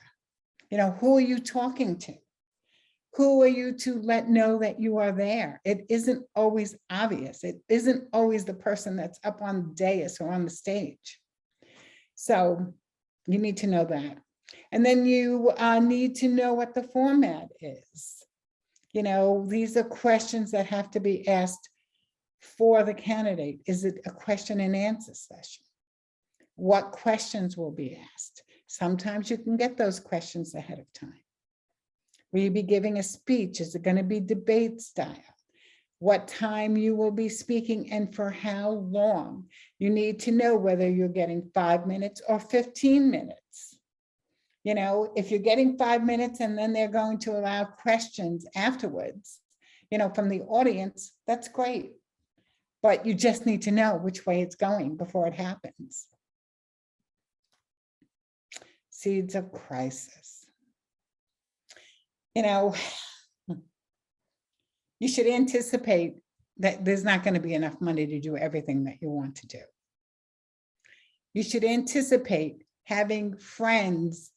Who are you talking to? Who are you to let know that you are there? It isn't always obvious. It isn't always the person that's up on the dais or on the stage. So you need to know that. And then you need to know what the format is. These are questions that have to be asked for the candidate. Is it a question and answer session? What questions will be asked? Sometimes you can get those questions ahead of time. Will you be giving a speech? Is it going to be debate style? what time you will be speaking and for how long. You need to know whether you're getting 5 minutes or 15 minutes. You know, if you're getting 5 minutes and then they're going to allow questions afterwards, you know, from the audience, that's great. But you just need to know which way it's going before it happens. Seeds of crisis. You know, you should anticipate that there's not going to be enough money to do everything that you want to do. You should anticipate having friends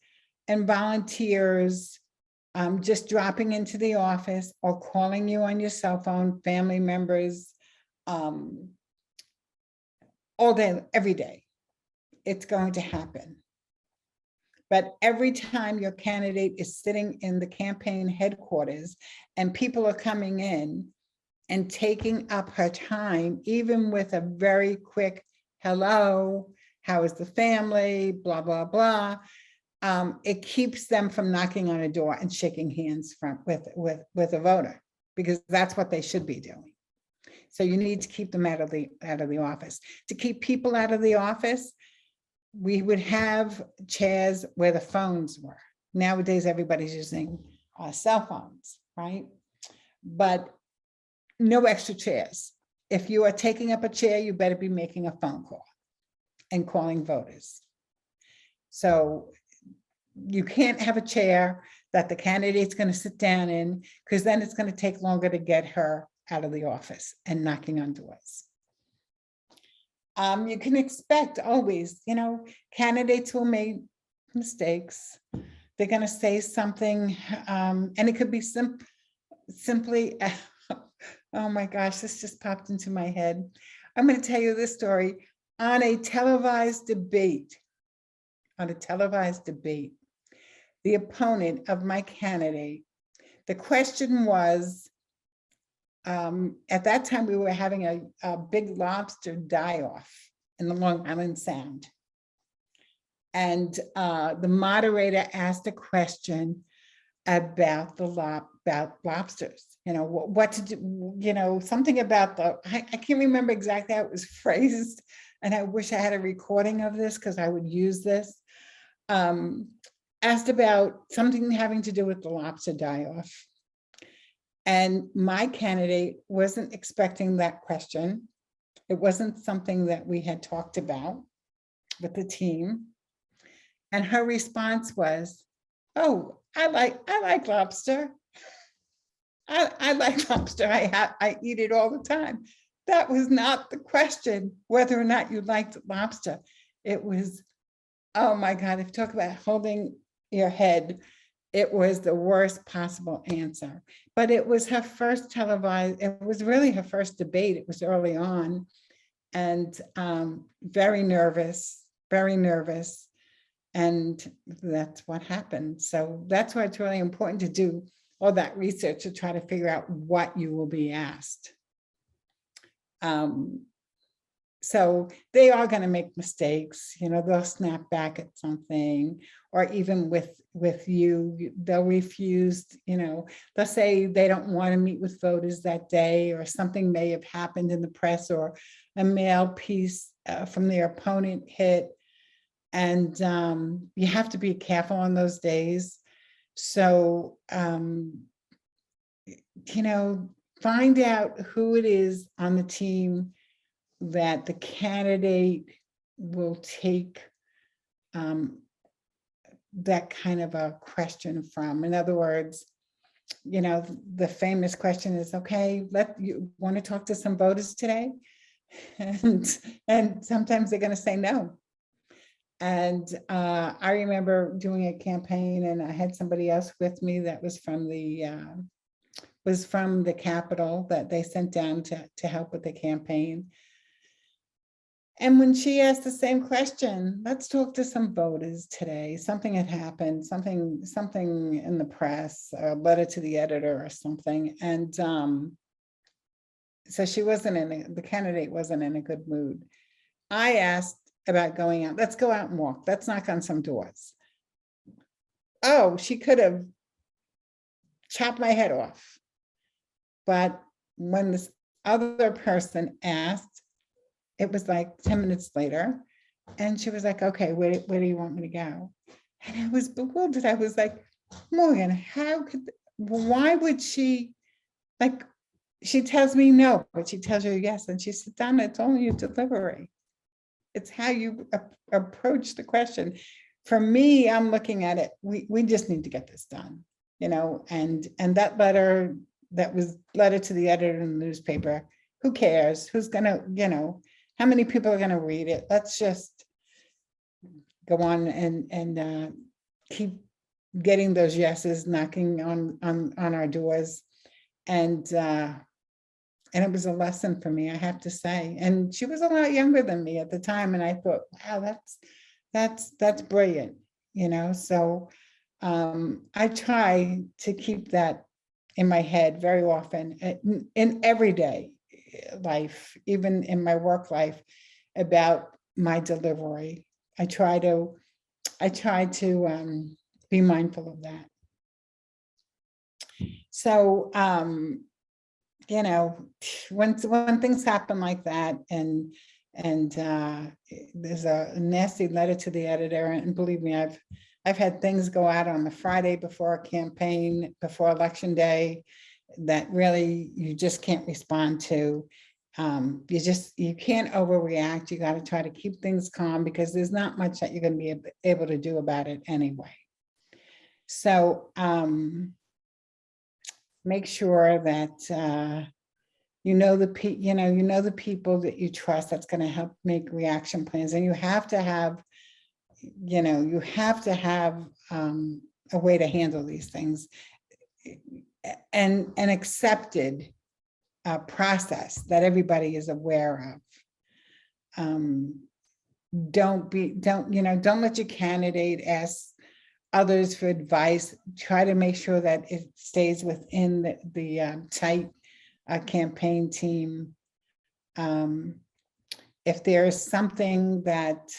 and volunteers just dropping into the office or calling you on your cell phone, family members, all day, every day. It's going to happen. But every time your candidate is sitting in the campaign headquarters and people are coming in and taking up her time, even with a very quick hello, how is the family, blah, blah, blah, it keeps them from knocking on a door and shaking hands with a voter, because that's what they should be doing. So you need to keep them out of the office. To keep people out of the office, we would have chairs where the phones were. Nowadays, everybody's using cell phones, right? But no extra chairs. If you are taking up a chair, you better be making a phone call and calling voters. So you can't have a chair that the candidate's going to sit down in, because then it's going to take longer to get her out of the office and knocking on doors. You can expect always, you know, candidates will make mistakes. They're going to say something, and it could be simply, oh my gosh, this just popped into my head. I'm going to tell you this story. On a televised debate, the opponent of my candidate, the question was, at that time, we were having a big lobster die-off in the Long Island Sound. And the moderator asked a question about about lobsters, you know, what to do, you know, something about I can't remember exactly how it was phrased, and I wish I had a recording of this because I would use this. Asked about something having to do with the lobster die-off. And my candidate wasn't expecting that question. It wasn't something that we had talked about with the team. And her response was, oh, I like lobster. I like lobster. I eat it all the time. That was not the question, whether or not you liked lobster. It was, oh my God, if you talk about holding your head, it was the worst possible answer. But it was her first televised, it was really her first debate. It was early on, and very nervous. And that's what happened. So that's why it's really important to do all that research to try to figure out what you will be asked. So they are going to make mistakes, you know, they'll snap back at something, or even with you, they'll refuse, you know, they'll say they don't want to meet with voters that day, or something may have happened in the press, or a mail piece from their opponent hit. And you have to be careful on those days. So, you know, find out who it is on the team that the candidate will take that kind of a question from. In other words, you know, the famous question is, okay, you want to talk to some voters today? And sometimes they're going to say no. And I remember doing a campaign, and I had somebody else with me that was from the Capitol that they sent down to help with the campaign. And when she asked the same question, let's talk to some voters today, something had happened, something in the press, a letter to the editor or something. And so the candidate wasn't in a good mood. I asked about going out, let's go out and walk, let's knock on some doors. Oh, she could have chopped my head off. But when this other person asked, it was like 10 minutes later, and she was like, okay, where do you want me to go? And I was bewildered. I was like, Morgan, why would she, like, she tells me no, but she tells you yes. And she said, Donna, it's only a delivery. It's how you approach the question. For me, I'm looking at it, we just need to get this done, and that letter, that was letter to the editor in the newspaper, who cares? Who's gonna, how many people are gonna read it? Let's just go on and keep getting those yeses knocking on our doors. And it was a lesson for me, I have to say. And she was a lot younger than me at the time. And I thought, wow, that's brilliant, So I try to keep that in my head very often in everyday life, even in my work life, about my delivery. I try to be mindful of that. So, when things happen like that, and there's a nasty letter to the editor, and believe me, I've had things go out on the Friday before a campaign, before election day, that really you just can't respond to. You can't overreact. You got to try to keep things calm, because there's not much that you're going to be able to do about it anyway. So make sure that the people that you trust, that's going to help make reaction plans. And you have to have a way to handle these things, and an accepted process that everybody is aware of. Don't let your candidate ask others for advice. Try to make sure that it stays within the tight campaign team. If there's something that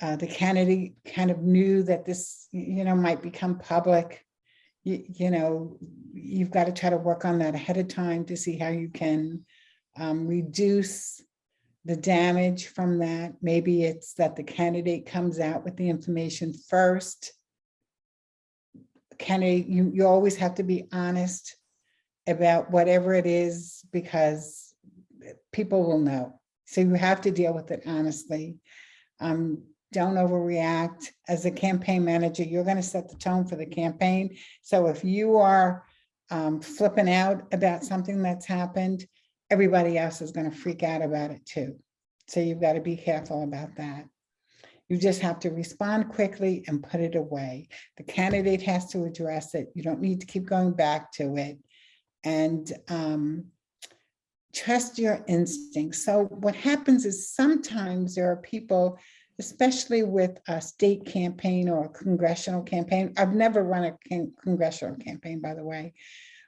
the candidate kind of knew that this, might become public, you've got to try to work on that ahead of time to see how you can reduce the damage from that. Maybe it's that the candidate comes out with the information first. You always have to be honest about whatever it is, because people will know. So you have to deal with it honestly. Don't overreact. As a campaign manager, you're going to set the tone for the campaign. So if you are flipping out about something that's happened, everybody else is going to freak out about it too. So you've got to be careful about that. You just have to respond quickly and put it away. The candidate has to address it. You don't need to keep going back to it. And trust your instincts. So what happens is sometimes there are people, especially with a state campaign or a congressional campaign. I've never run a congressional campaign, by the way,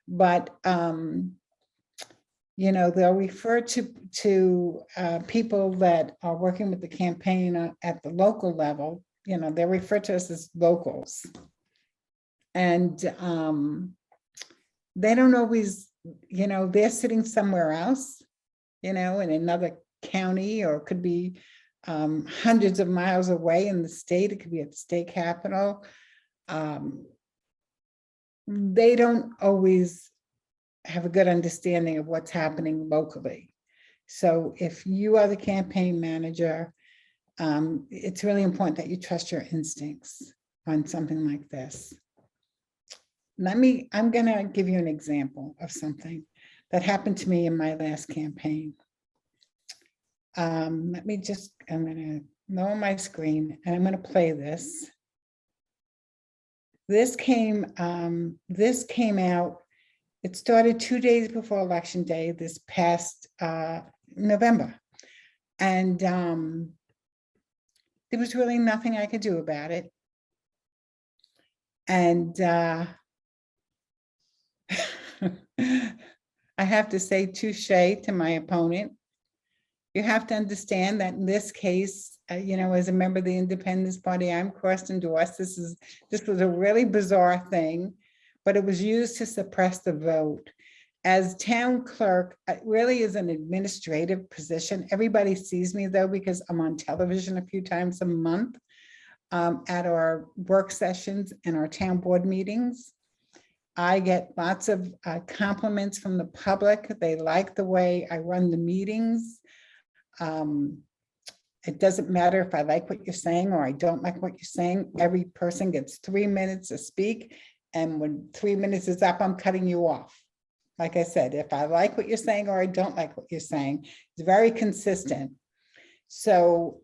but they'll refer to people that are working with the campaign at the local level. They're referred to us as locals, and they don't always, they're sitting somewhere else, in another county, or it could be hundreds of miles away in the state. It could be at the state capitol. They don't always have a good understanding of what's happening locally. So if you are the campaign manager, it's really important that you trust your instincts on something like this. I'm gonna give you an example of something that happened to me in my last campaign. I'm gonna lower my screen and I'm gonna play this. This came out, it started 2 days before Election Day, this past November. And there was really nothing I could do about it. And I have to say touche to my opponent. You have to understand that in this case, as a member of the Independence Party, I'm cross-endorsed. This was a really bizarre thing, but it was used to suppress the vote. As town clerk, it really is an administrative position. Everybody sees me though, because I'm on television a few times a month at our work sessions and our town board meetings. I get lots of compliments from the public. They like the way I run the meetings. It doesn't matter if I like what you're saying or I don't like what you're saying. Every person gets 3 minutes to speak. And when 3 minutes is up, I'm cutting you off. Like I said, if I like what you're saying or I don't like what you're saying, it's very consistent. So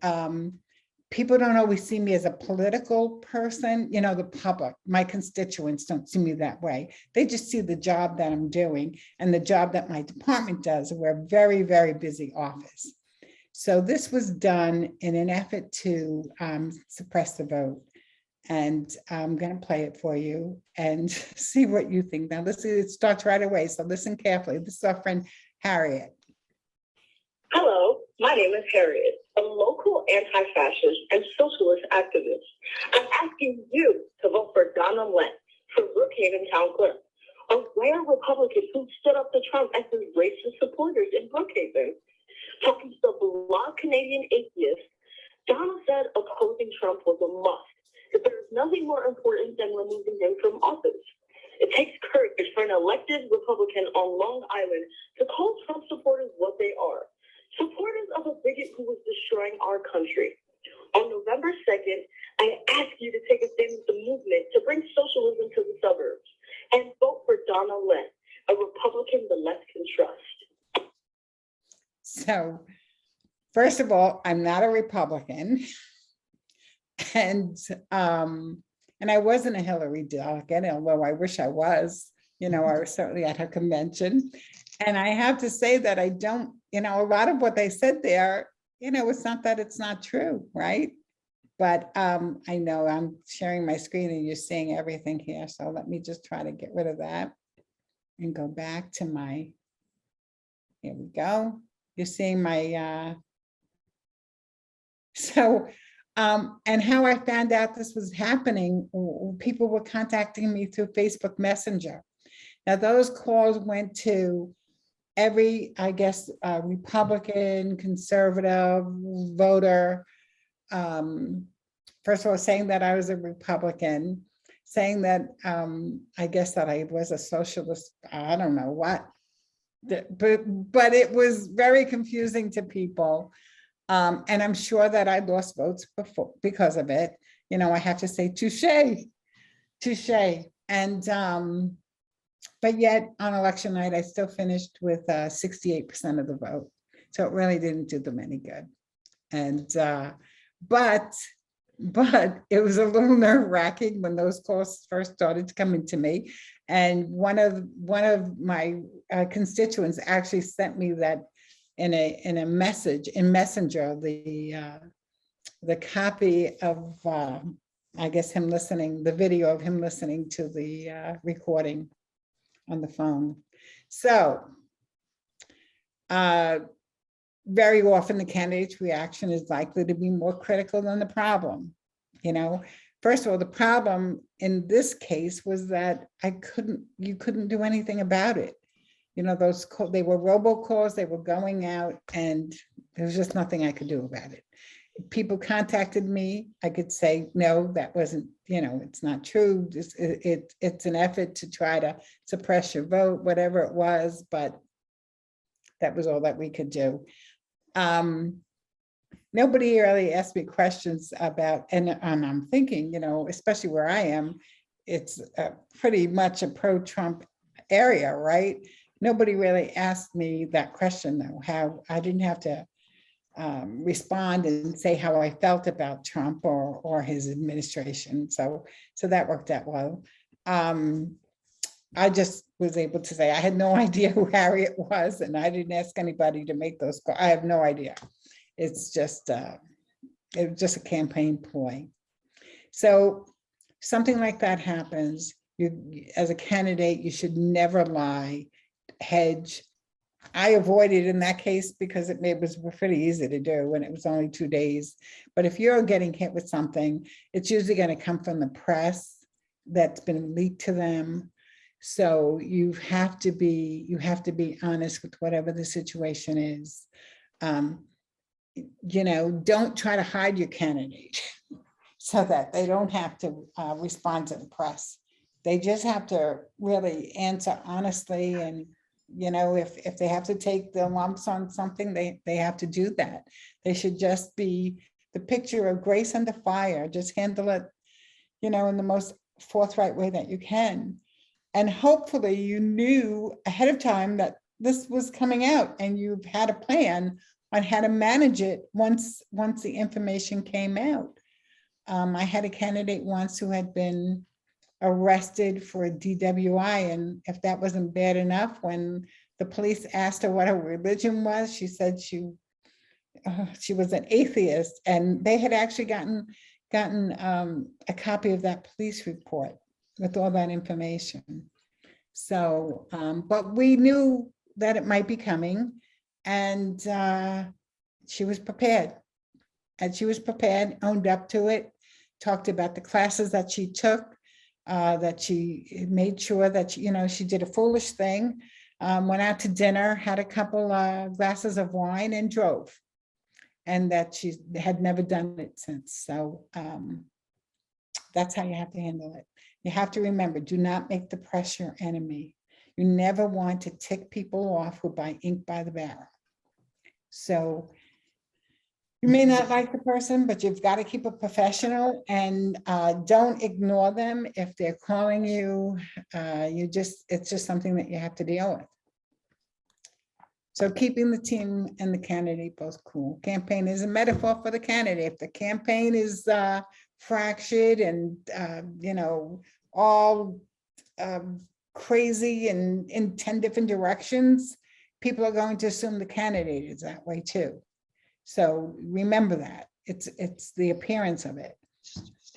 people don't always see me as a political person. You know, the public, my constituents don't see me that way. They just see the job that I'm doing and the job that my department does. We're a very, very busy office. So this was done in an effort to suppress the vote. And I'm going to play it for you and see what you think. Now, listen, it starts right away, so listen carefully. This is our friend Harriet. Hello, my name is Harriet, a local anti-fascist and socialist activist. I'm asking you to vote for Donna Lent for Brookhaven Town Clerk, a rare Republican who stood up to Trump and his racist supporters in Brookhaven. Talking to the blonde Canadian atheist, Donna said opposing Trump was a must. That there is nothing more important than removing him from office. It takes courage for an elected Republican on Long Island to call Trump supporters what they are. Supporters of a bigot who was destroying our country. On November 2nd, I ask you to take a stand with the movement to bring socialism to the suburbs and vote for Donna Lent, a Republican the left can trust. So, first of all, I'm not a Republican. And I wasn't a Hillary delegate, although I wish I was. You know, I was certainly at her convention. And I have to say that I don't, you know, a lot of what they said there, you know, it's not that it's not true, right? But I know I'm sharing my screen and you're seeing everything here. So let me just try to get rid of that and go back to my, here we go. You're seeing my, and how I found out this was happening, people were contacting me through Facebook Messenger. Now those calls went to every, I guess, Republican, conservative voter. First of all, saying that I was a Republican, saying that I guess that I was a socialist, I don't know what, but it was very confusing to people. And I'm sure that I lost votes before because of it. You know, I have to say touche. And, but yet on election night, I still finished with 68% of the vote. So it really didn't do them any good. And, but it was a little nerve-wracking when those calls first started coming to me. And one of my constituents actually sent me that in a message in Messenger, the copy of I guess him listening, the video of him listening to the recording on the phone. So very often the candidate's reaction is likely to be more critical than the problem. You know, first of all, the problem in this case was that you couldn't do anything about it. You know, those they were robocalls, they were going out, and there was just nothing I could do about it. People contacted me, I could say, no, that wasn't, you know, it's not true. It's an effort to try to suppress your vote, whatever it was, but that was all that we could do. Nobody really asked me questions about, and I'm thinking, you know, especially where I am, it's pretty much a pro-Trump area, right? Nobody really asked me that question though, how I didn't have to respond and say how I felt about Trump or his administration. So that worked out well. I just was able to say I had no idea who Harriet was, and I didn't ask anybody to make those calls. I have no idea. It's just it was just a campaign ploy. So something like that happens. You, as a candidate, you should never lie, hedge. I avoided in that case because it was pretty easy to do when it was only 2 days. But if you're getting hit with something, it's usually going to come from the press that's been leaked to them. So you have to be honest with whatever the situation is. You know, don't try to hide your candidate so that they don't have to respond to the press. They just have to really answer honestly, and you know, if they have to take the lumps on something, they have to do that. They should just be the picture of grace under fire. Just handle it, you know, in the most forthright way that you can. And hopefully you knew ahead of time that this was coming out and you've had a plan on how to manage it once the information came out. I had a candidate once who had been arrested for a DWI, and if that wasn't bad enough, when the police asked her what her religion was, she said she was an atheist, and they had actually gotten a copy of that police report with all that information. So, but we knew that it might be coming, and she was prepared. And she was prepared, owned up to it, talked about the classes that she took, that she made sure that, you know, she did a foolish thing, went out to dinner, had a couple glasses of wine and drove, and that she had never done it since. So that's how you have to handle it. You have to remember, do not make the press your enemy. You never want to tick people off who buy ink by the barrel. So you may not like the person, but you've got to keep it professional, and don't ignore them if they're calling you. It's just something that you have to deal with. So keeping the team and the candidate both cool. Campaign is a metaphor for the candidate. If the campaign is fractured and you know, all crazy and in 10 different directions, people are going to assume the candidate is that way too. So remember that it's the appearance of it,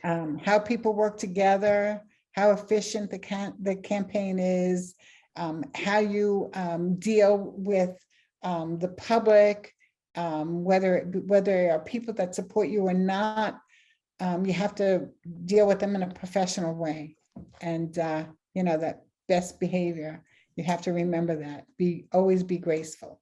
how people work together, how efficient the campaign is, how you deal with the public, whether there are people that support you or not. You have to deal with them in a professional way, and you know, that best behavior. You have to remember that. Always be graceful.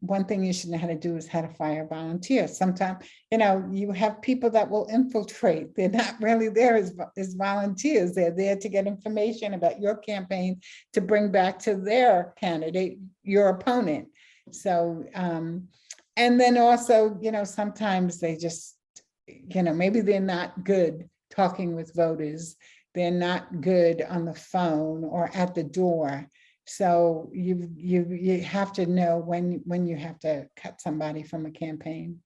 One thing you should know how to do is how to fire volunteers. Sometimes, you know, you have people that will infiltrate. They're not really there as volunteers. They're there to get information about your campaign to bring back to their candidate, your opponent. So, and then also, you know, sometimes they just, you know, maybe they're not good talking with voters. They're not good on the phone or at the door. So you have to know when you have to cut somebody from a campaign.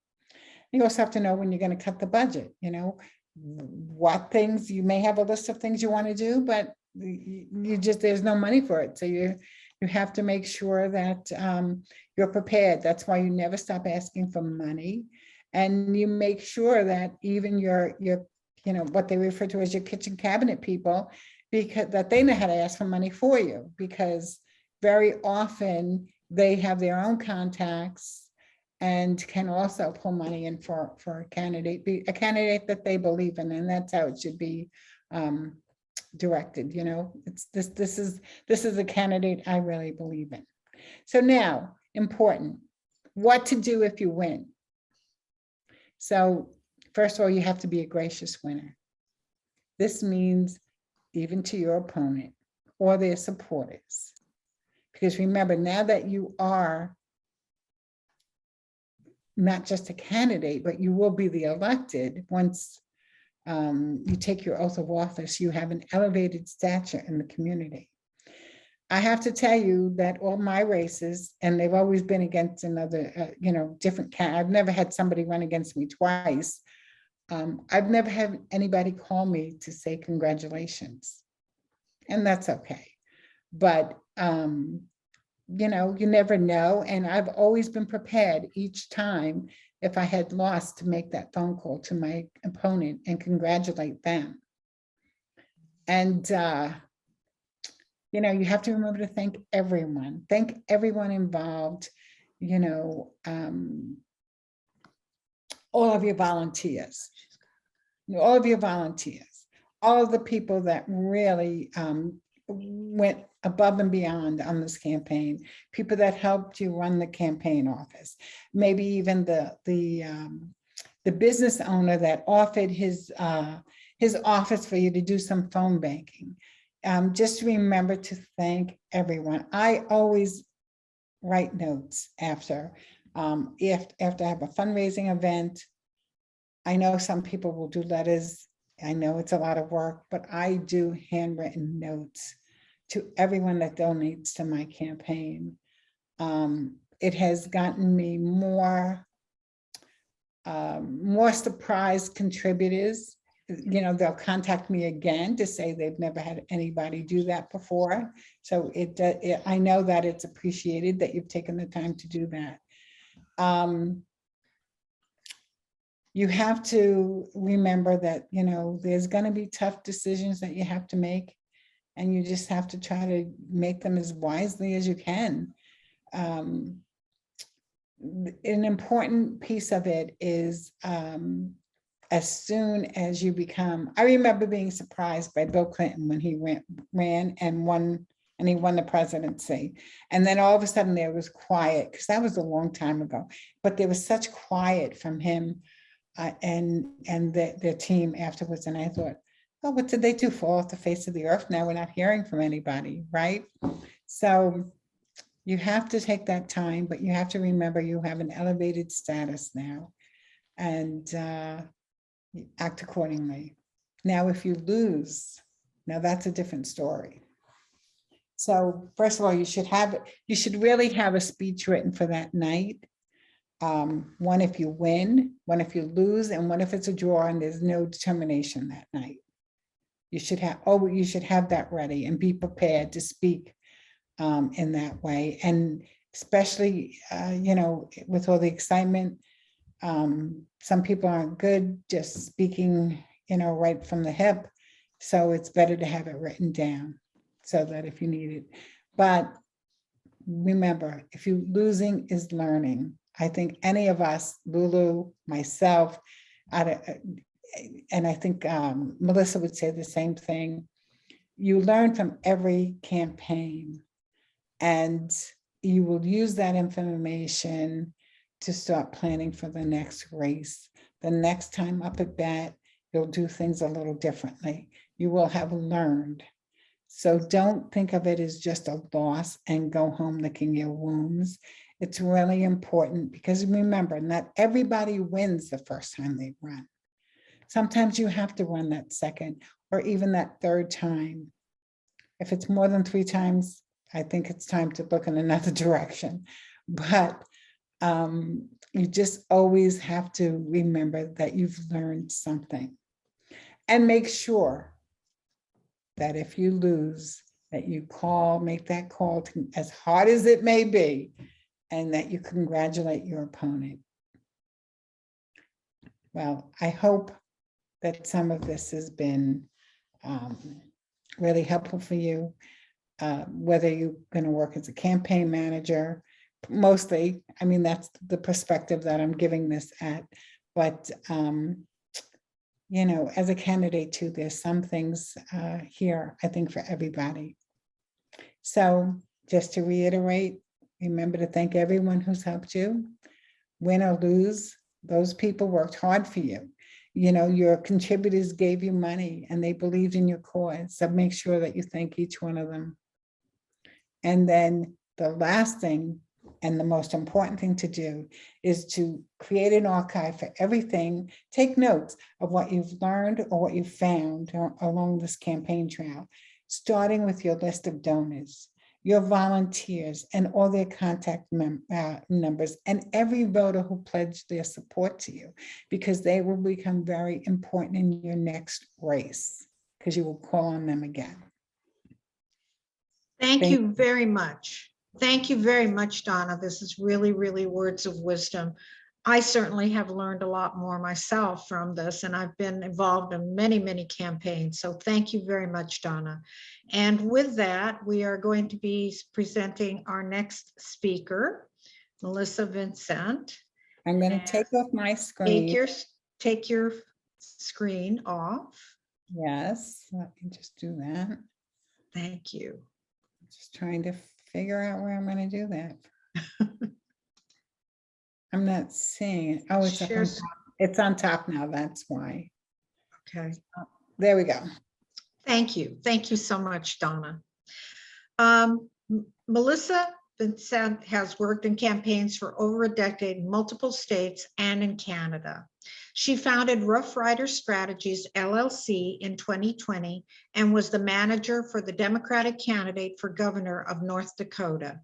You also have to know when you're going to cut the budget, you know, what things, you may have a list of things you want to do, but there's no money for it. So you have to make sure that you're prepared. That's why you never stop asking for money. And you make sure that even your you know, what they refer to as your kitchen cabinet people, because that they know how to ask for money for you, because very often they have their own contacts and can also pull money in for a candidate that they believe in, and that's how it should be directed. You know, it's this is a candidate I really believe in. So now, important, what to do if you win. So first of all, you have to be a gracious winner. This means even to your opponent or their supporters. Because remember, now that you are not just a candidate, but you will be the elected once you take your oath of office, you have an elevated stature in the community. I have to tell you that all my races, and they've always been against another, you know, different I've never had somebody run against me twice. I've never had anybody call me to say congratulations, and that's okay. But, you know, you never know. And I've always been prepared each time, if I had lost, to make that phone call to my opponent and congratulate them. And, you know, you have to remember to thank everyone involved, you know, all of your volunteers, all of the people that really went above and beyond on this campaign, people that helped you run the campaign office, maybe even the business owner that offered his office for you to do some phone banking. Just remember to thank everyone. I always write notes after I have a fundraising event. I know some people will do letters. I know it's a lot of work, but I do handwritten notes to everyone that donates to my campaign. It has gotten me more surprised contributors. You know, they'll contact me again to say they've never had anybody do that before. So I know that it's appreciated that you've taken the time to do that. You have to remember that, you know, there's going to be tough decisions that you have to make, and you just have to try to make them as wisely as you can. An important piece of it is as soon as you become, I remember being surprised by Bill Clinton when he ran and won, and he won the presidency. And then all of a sudden there was quiet, because that was a long time ago, but there was such quiet from him and their team afterwards. And I thought, oh, what did they do, fall off the face of the earth? Now we're not hearing from anybody, right? So you have to take that time, but you have to remember you have an elevated status now, and act accordingly. Now, if you lose, now that's a different story. So first of all, you should really have a speech written for that night. One if you win, one if you lose, and one if it's a draw and there's no determination that night. You should have that ready and be prepared to speak in that way. And especially, you know, with all the excitement, some people aren't good just speaking, you know, right from the hip. So it's better to have it written down so that if you need it. But remember, if you losing is learning. I think any of us, Lulu, myself, and I think Melissa would say the same thing. You learn from every campaign, and you will use that information to start planning for the next race. The next time up at bat, you'll do things a little differently. You will have learned. So don't think of it as just a loss and go home licking your wounds. It's really important, because remember, not everybody wins the first time they run. Sometimes you have to run that second or even that third time. If it's more than 3 times, I think it's time to look in another direction. But you just always have to remember that you've learned something, and make sure that if you lose, that you make that call as hard as it may be, and that you congratulate your opponent. Well, I hope that some of this has been really helpful for you, whether you're going to work as a campaign manager. Mostly, I mean, that's the perspective that I'm giving this at, but you know, as a candidate too, there's some things here, I think, for everybody. So just to reiterate, remember to thank everyone who's helped you. Win or lose, those people worked hard for you. You know, your contributors gave you money and they believed in your cause. So make sure that you thank each one of them. And then the last thing, and the most important thing to do, is to create an archive for everything. Take notes of what you've learned or what you found along this campaign trail, starting with your list of donors, your volunteers, and all their contact numbers, and every voter who pledged their support to you, because they will become very important in your next race, because you will call on them again. Thank you very much. Thank you very much, Donna. This is really, really words of wisdom. I certainly have learned a lot more myself from this, and I've been involved in many, many campaigns. So thank you very much, Donna. And with that, we are going to be presenting our next speaker, Melissa Vincent. I'm going to take off my screen. Take your screen off. Yes, let me just do that. Thank you. Just trying to figure out where I'm going to do that. I'm not seeing it. Oh, it's up on Shares- top. It's on top now. That's why. Okay. There we go. Thank you. Thank you so much, Donna. Melissa Vincent has worked in campaigns for over a decade in multiple states and in Canada. She founded Roughrider Strategies LLC in 2020 and was the manager for the Democratic candidate for governor of North Dakota.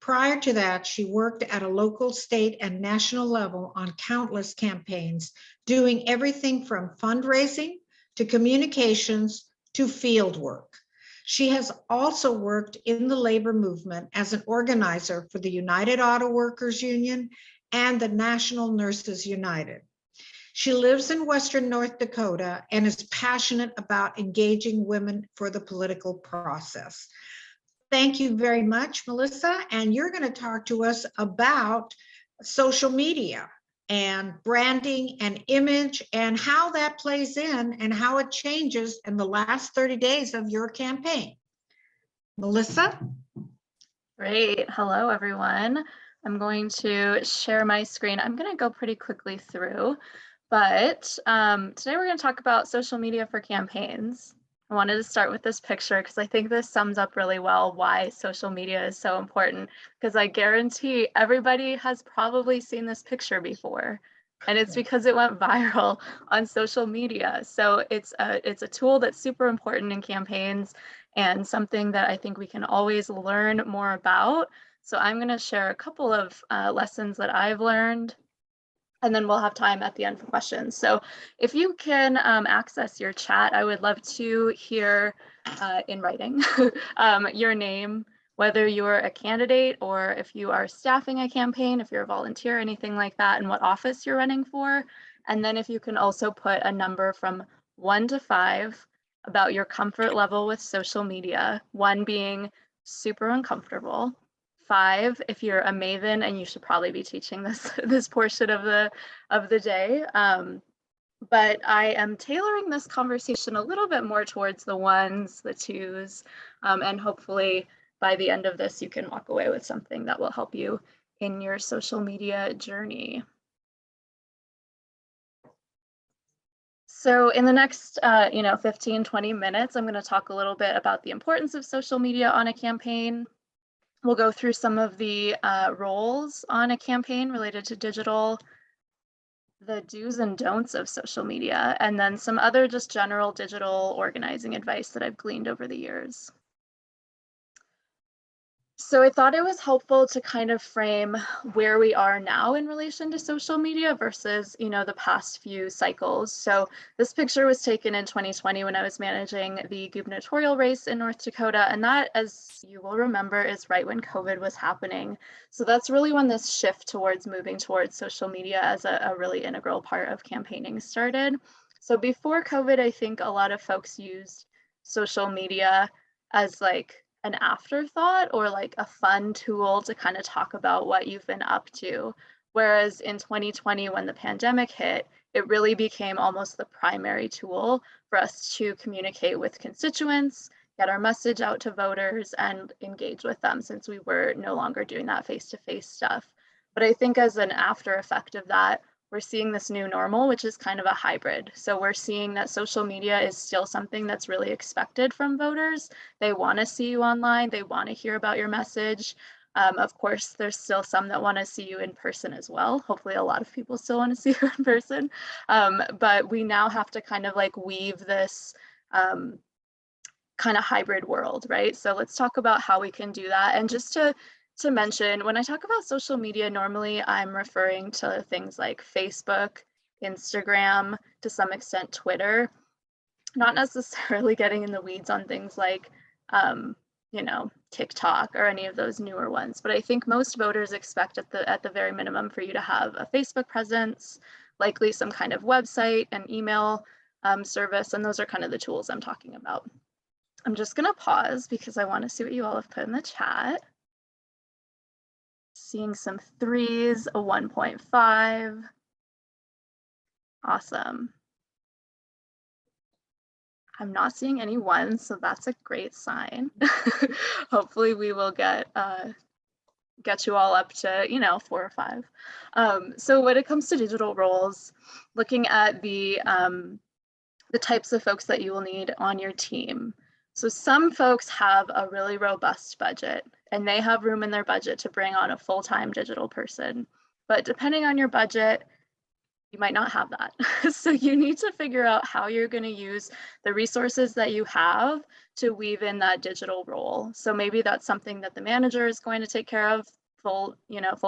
Prior to that, she worked at a local, state, and national level on countless campaigns, doing everything from fundraising to communications to field work. She has also worked in the labor movement as an organizer for the United Auto Workers Union and the National Nurses United. She lives in Western North Dakota and is passionate about engaging women for the political process. Thank you very much, Melissa. And you're going to talk to us about social media and branding and image and how that plays in and how it changes in the last 30 days of your campaign. Melissa? Great. Hello, everyone. I'm going to share my screen. I'm going to go pretty quickly through, but today we're going to talk about social media for campaigns. I wanted to start with this picture because I think this sums up really well why social media is so important, because I guarantee everybody has probably seen this picture before, and it's because it went viral on social media. So it's a tool that's super important in campaigns and something that I think we can always learn more about. So I'm going to share a couple of lessons that I've learned, and then we'll have time at the end for questions. So if you can access your chat, I would love to hear in writing your name, whether you're a candidate or if you are staffing a campaign, if you're a volunteer, anything like that, and what office you're running for. And then if you can also put a number from 1 to 5 about your comfort level with social media, 1 being super uncomfortable, 5 if you're a maven and you should probably be teaching this portion of the day. But I am tailoring this conversation a little bit more towards the 1s, the 2s, and hopefully by the end of this you can walk away with something that will help you in your social media journey. So in the next 15-20 minutes, I'm going to talk a little bit about the importance of social media on a campaign. We'll go through some of the roles on a campaign related to digital, the do's and don'ts of social media, and then some other just general digital organizing advice that I've gleaned over the years. So I thought it was helpful to kind of frame where we are now in relation to social media versus, the past few cycles. So this picture was taken in 2020 when I was managing the gubernatorial race in North Dakota. And that, as you will remember, is right when COVID was happening. So that's really when this shift towards moving towards social media as a really integral part of campaigning started. So before COVID, I think a lot of folks used social media as like an afterthought or like a fun tool to kind of talk about what you've been up to. Whereas in 2020, when the pandemic hit, it really became almost the primary tool for us to communicate with constituents, get our message out to voters, and engage with them, since we were no longer doing that face-to-face stuff. But I think as an after effect of that, we're seeing this new normal, which is kind of a hybrid. So we're seeing that social media is still something that's really expected from voters. They want to see you online. They want to hear about your message. Of course, there's still some that want to see you in person as well. Hopefully a lot of people still want to see you in person. But we now have to kind of like weave this kind of hybrid world, right? So let's talk about how we can do that. And just to mention, when I talk about social media, normally I'm referring to things like Facebook, Instagram, to some extent Twitter, not necessarily getting in the weeds on things like, TikTok or any of those newer ones. But I think most voters expect at the very minimum for you to have a Facebook presence, likely some kind of website and email service, and those are kind of the tools I'm talking about. I'm just going to pause because I want to see what you all have put in the chat. Seeing some 3s, a 1.5. Awesome. I'm not seeing any ones, so that's a great sign. Hopefully we will get you all up to, 4 or 5. So when it comes to digital roles, looking at the types of folks that you will need on your team. So some folks have a really robust budget and they have room in their budget to bring on a full-time digital person. But depending on your budget, you might not have that. So you need to figure out how you're going to use the resources that you have to weave in that digital role. So maybe that's something that the manager is going to take care of. Full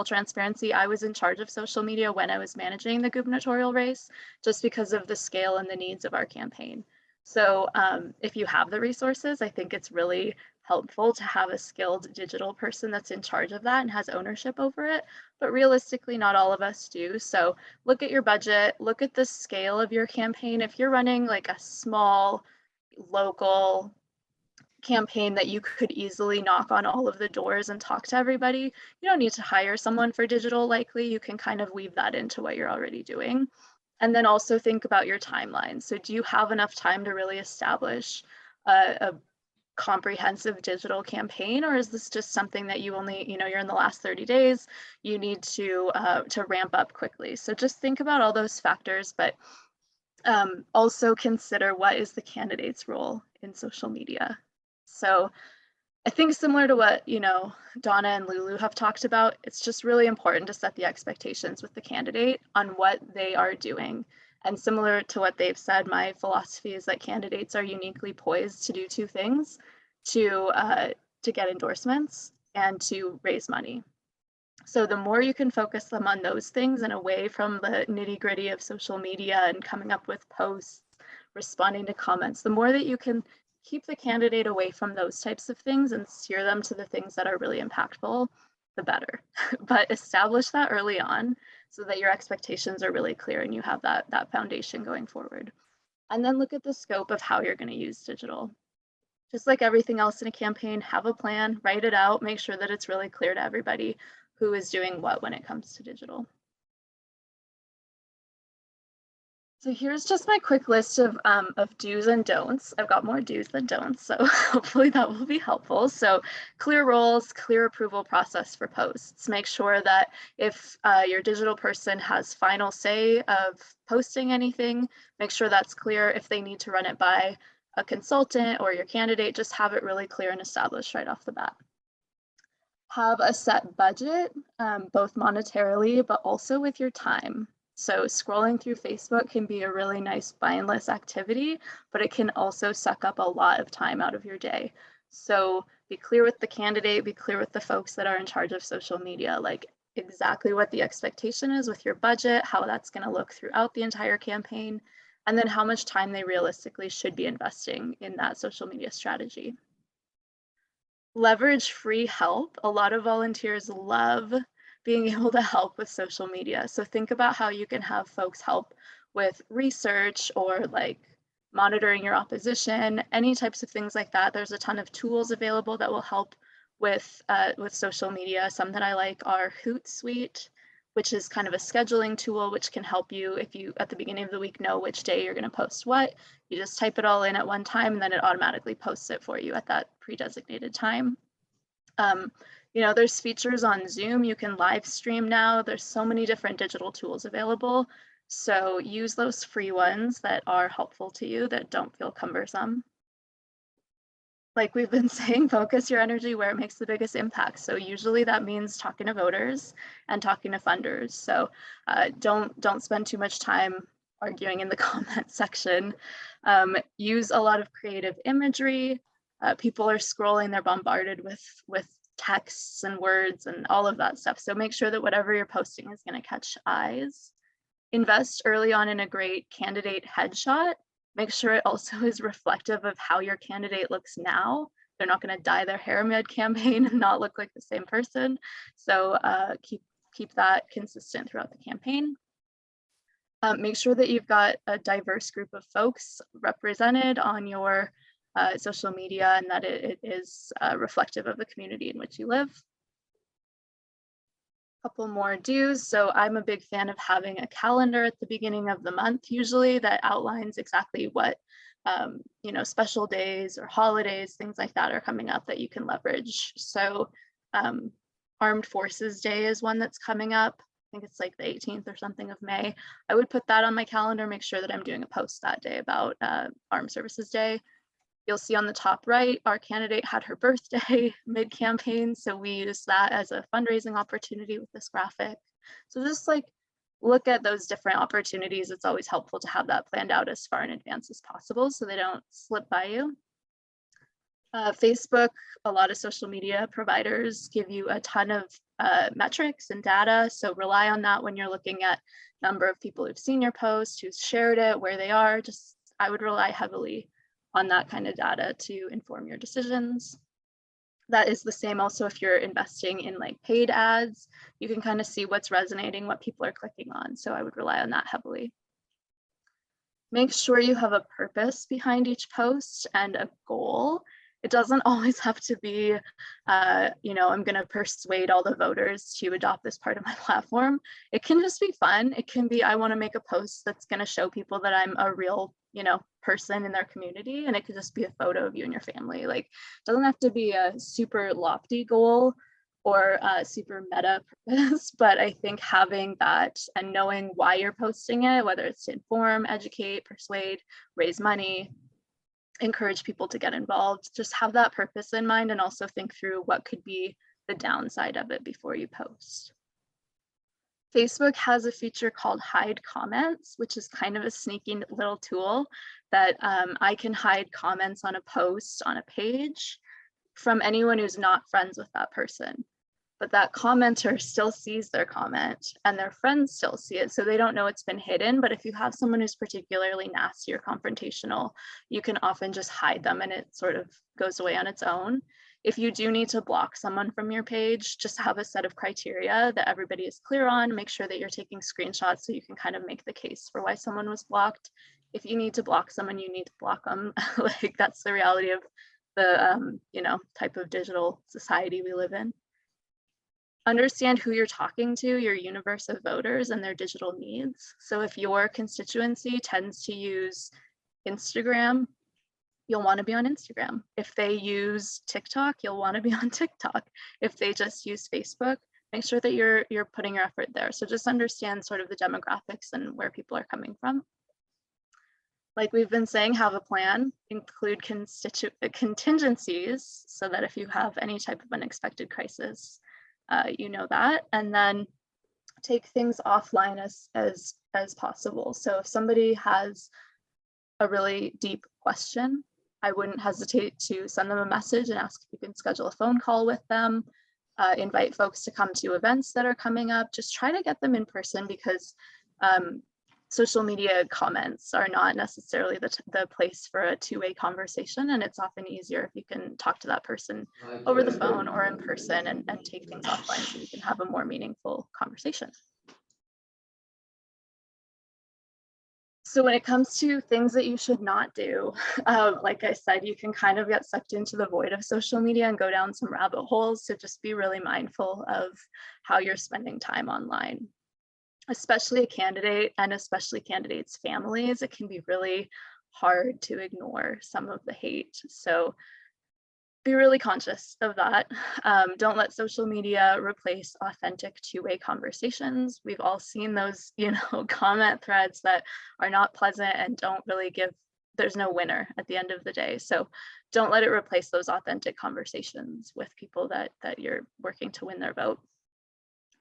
transparency, I was in charge of social media when I was managing the gubernatorial race, just because of the scale and the needs of our campaign. So if you have the resources, I think it's really helpful to have a skilled digital person that's in charge of that and has ownership over it. But realistically, not all of us do. So look at your budget, look at the scale of your campaign. If you're running like a small local campaign that you could easily knock on all of the doors and talk to everybody, you don't need to hire someone for digital. Likely you can kind of weave that into what you're already doing. And then also think about your timeline. So do you have enough time to really establish a comprehensive digital campaign, or is this just something that you only, you're in the last 30 days, you need to ramp up quickly? So just think about all those factors, but also consider what is the candidate's role in social media. So I think similar to what, Donna and Lulu have talked about, it's just really important to set the expectations with the candidate on what they are doing. And similar to what they've said, my philosophy is that candidates are uniquely poised to do 2 things, to get endorsements and to raise money. So the more you can focus them on those things and away from the nitty-gritty of social media and coming up with posts, responding to comments, the more that you can keep the candidate away from those types of things and steer them to the things that are really impactful, the better. But establish that early on so that your expectations are really clear and you have that foundation going forward. And then look at the scope of how you're going to use digital. Just like everything else in a campaign, have a plan, write it out, make sure that it's really clear to everybody who is doing what when it comes to digital. So here's just my quick list of do's and don'ts. I've got more do's than don'ts, so hopefully that will be helpful. So clear roles, clear approval process for posts. Make sure that if your digital person has final say of posting anything, make sure that's clear. If they need to run it by a consultant or your candidate, just have it really clear and established right off the bat. Have a set budget, both monetarily, but also with your time. So scrolling through Facebook can be a really nice mindless activity, but it can also suck up a lot of time out of your day. So be clear with the candidate, be clear with the folks that are in charge of social media, like exactly what the expectation is with your budget, how that's going to look throughout the entire campaign, and then how much time they realistically should be investing in that social media strategy. Leverage free help. A lot of volunteers love being able to help with social media. So think about how you can have folks help with research or like monitoring your opposition, any types of things like that. There's a ton of tools available that will help with social media. Some that I like are Hootsuite, which is kind of a scheduling tool, which can help you if you at the beginning of the week know which day you're going to post what. You just type it all in at one time and then it automatically posts it for you at that pre-designated time. There's features on Zoom. You can live stream now. There's so many different digital tools available. So use those free ones that are helpful to you, that don't feel cumbersome. Like we've been saying, focus your energy where it makes the biggest impact. So usually that means talking to voters and talking to funders. So don't spend too much time arguing in the comment section. Use a lot of creative imagery. People are scrolling, they're bombarded with texts and words and all of that stuff. So make sure that whatever you're posting is going to catch eyes. Invest early on in a great candidate headshot. Make sure it also is reflective of how your candidate looks now. They're not going to dye their hair mid-campaign and not look like the same person. So keep that consistent throughout the campaign. Make sure that you've got a diverse group of folks represented on your social media and that it is reflective of the community in which you live. Couple more do's. So I'm a big fan of having a calendar at the beginning of the month, usually, that outlines exactly what you know, special days or holidays, things like that are coming up that you can leverage. So Armed Forces Day is one that's coming up. I think it's like the 18th or something of May. I would put that on my calendar, make sure that I'm doing a post that day about Armed Services Day. You'll see on the top right, our candidate had her birthday mid-campaign, so we used that as a fundraising opportunity with this graphic. So just like look at those different opportunities. It's always helpful to have that planned out as far in advance as possible so they don't slip by you. Facebook, a lot of social media providers give you a ton of metrics and data, so rely on that when you're looking at number of people who've seen your post, who's shared it, where they are. Just I would rely heavily on that kind of data to inform your decisions. That is the same also if you're investing in like paid ads, you can kind of see what's resonating, what people are clicking on. So I would rely on that heavily. Make sure you have a purpose behind each post and a goal. It doesn't always have to be, you know, I'm going to persuade all the voters to adopt this part of my platform. It can just be fun. It can be, I want to make a post that's going to show people that I'm a real, you know, person in their community. And it could just be a photo of you and your family. Like, it doesn't have to be a super lofty goal or a super meta purpose, but I think having that and knowing why you're posting it, whether it's to inform, educate, persuade, raise money, encourage people to get involved, just have that purpose in mind and also think through what could be the downside of it before you post. Facebook has a feature called hide comments, which is kind of a sneaky little tool that I can hide comments on a post on a page from anyone who's not friends with that person. But that commenter still sees their comment and their friends still see it. So they don't know it's been hidden. But if you have someone who's particularly nasty or confrontational, you can often just hide them and it sort of goes away on its own. If you do need to block someone from your page, just have a set of criteria that everybody is clear on. Make sure that you're taking screenshots so you can kind of make the case for why someone was blocked. If you need to block someone, you need to block them. Like that's the reality of the you know, type of digital society we live in. Understand who you're talking to, your universe of voters and their digital needs. So if your constituency tends to use Instagram, you'll want to be on Instagram. If they use TikTok, you'll want to be on TikTok. If they just use Facebook, make sure that you're putting your effort there. So just understand sort of the demographics and where people are coming from. Like we've been saying, have a plan, include contingencies so that if you have any type of unexpected crisis, you know that, and then take things offline as possible. So if somebody has a really deep question, I wouldn't hesitate to send them a message and ask if you can schedule a phone call with them, invite folks to come to events that are coming up, just try to get them in person because social media comments are not necessarily the place for a two-way conversation, and it's often easier if you can talk to that person over the phone or in person and take things offline so you can have a more meaningful conversation. So when it comes to things that you should not do, like I said, you can kind of get sucked into the void of social media and go down some rabbit holes. So just be really mindful of how you're spending time online. Especially a candidate and especially candidates' families, it can be really hard to ignore some of the hate. So be really conscious of that. Don't let social media replace authentic two-way conversations. We've all seen those, you know, comment threads that are not pleasant and don't really give, there's no winner at the end of the day. So don't let it replace those authentic conversations with people that you're working to win their vote.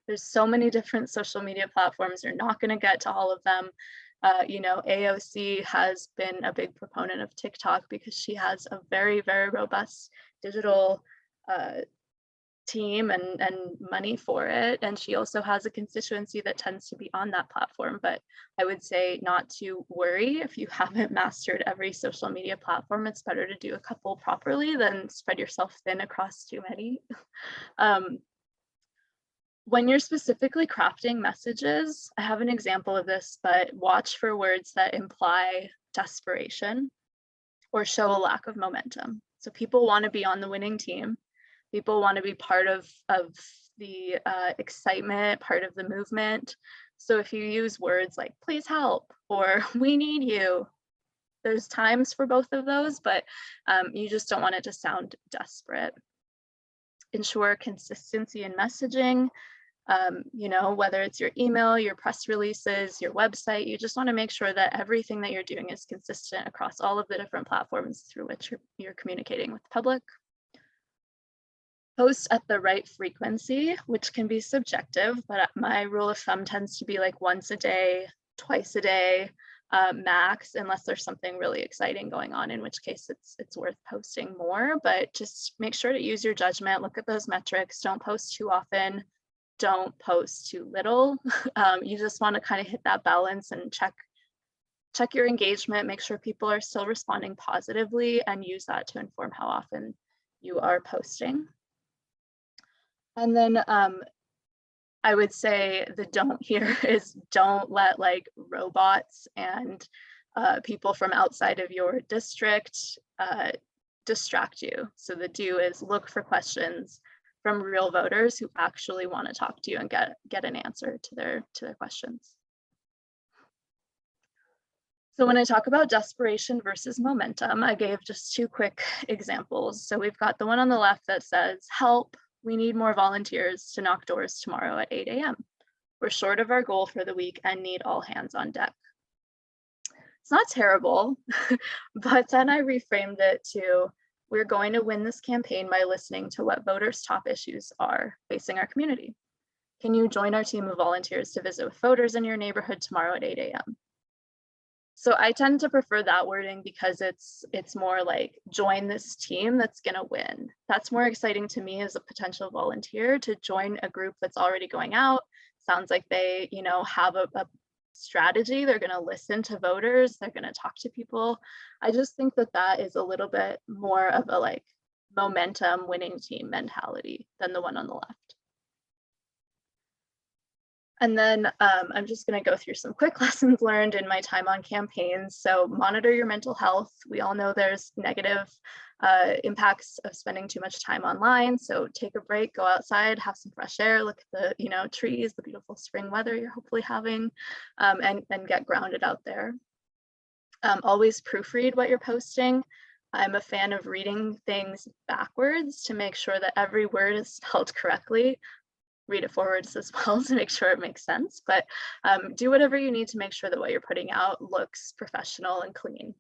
There's so many different social media platforms. You're not going to get to all of them. You know, AOC has been a big proponent of TikTok because she has a very, very robust digital team and money for it. And she also has a constituency that tends to be on that platform. But I would say not to worry if you haven't mastered every social media platform. It's better to do a couple properly than spread yourself thin across too many. When you're specifically crafting messages, I have an example of this, but watch for words that imply desperation or show a lack of momentum. So people want to be on the winning team. People want to be part of the excitement, part of the movement. So if you use words like please help or we need you, there's times for both of those, but you just don't want it to sound desperate. Ensure consistency in messaging. You know, whether it's your email, your press releases, your website, you just want to make sure that everything that you're doing is consistent across all of the different platforms through which you're communicating with the public. Post at the right frequency, which can be subjective, but my rule of thumb tends to be like once a day, twice a day, max, unless there's something really exciting going on, in which case it's worth posting more. But just make sure to use your judgment, look at those metrics, don't post too often, don't post too little. You just want to kind of hit that balance and check your engagement, make sure people are still responding positively, and use that to inform how often you are posting. And then I would say the don't here is don't let like robots and people from outside of your district distract you. So the do is look for questions from real voters who actually want to talk to you and get an answer to their questions. So when I talk about desperation versus momentum, I gave just 2 quick examples. So we've got the one on the left that says, help, we need more volunteers to knock doors tomorrow at 8 a.m. We're short of our goal for the week and need all hands on deck. It's not terrible, but then I reframed it to, we're going to win this campaign by listening to what voters' top issues are facing our community. Can you join our team of volunteers to visit with voters in your neighborhood tomorrow at 8 a.m.? So I tend to prefer that wording because it's more like join this team that's gonna win. That's more exciting to me as a potential volunteer, to join a group that's already going out. Sounds like they, you know, have a strategy. They're gonna listen to voters. They're gonna talk to people. I just think that is a little bit more of a like momentum winning team mentality than the one on the left. And then I'm just going to go through some quick lessons learned in my time on campaigns. So monitor your mental health. We all know there's negative impacts of spending too much time online. So take a break, go outside, have some fresh air, look at the trees, the beautiful spring weather you're hopefully having, and get grounded out there. Always proofread what you're posting. I'm a fan of reading things backwards to make sure that every word is spelled correctly. Read it forwards as well to make sure it makes sense, but do whatever you need to make sure that what you're putting out looks professional and clean.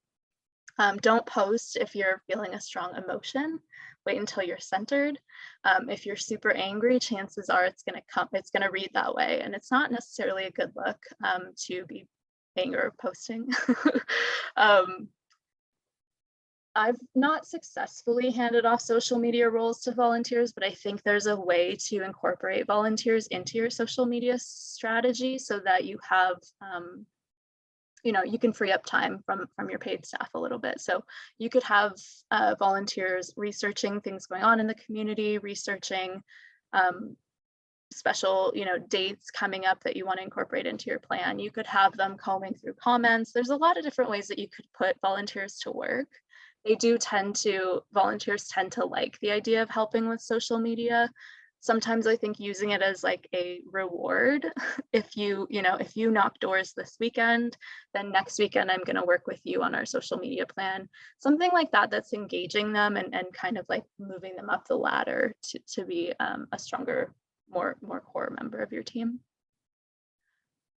Don't post if you're feeling a strong emotion. Wait until you're centered. If you're super angry, chances are it's gonna read that way, and it's not necessarily a good look to be anger posting. I've not successfully handed off social media roles to volunteers, but I think there's a way to incorporate volunteers into your social media strategy so that you have, you can free up time from your paid staff a little bit. So you could have volunteers researching things going on in the community, researching special, dates coming up that you want to incorporate into your plan. You could have them combing through comments. There's a lot of different ways that you could put volunteers to work. Volunteers tend to like the idea of helping with social media. Sometimes I think using it as like a reward. If you knock doors this weekend, then next weekend I'm going to work with you on our social media plan. Something like that that's engaging them and kind of like moving them up the ladder to be a stronger, more core member of your team.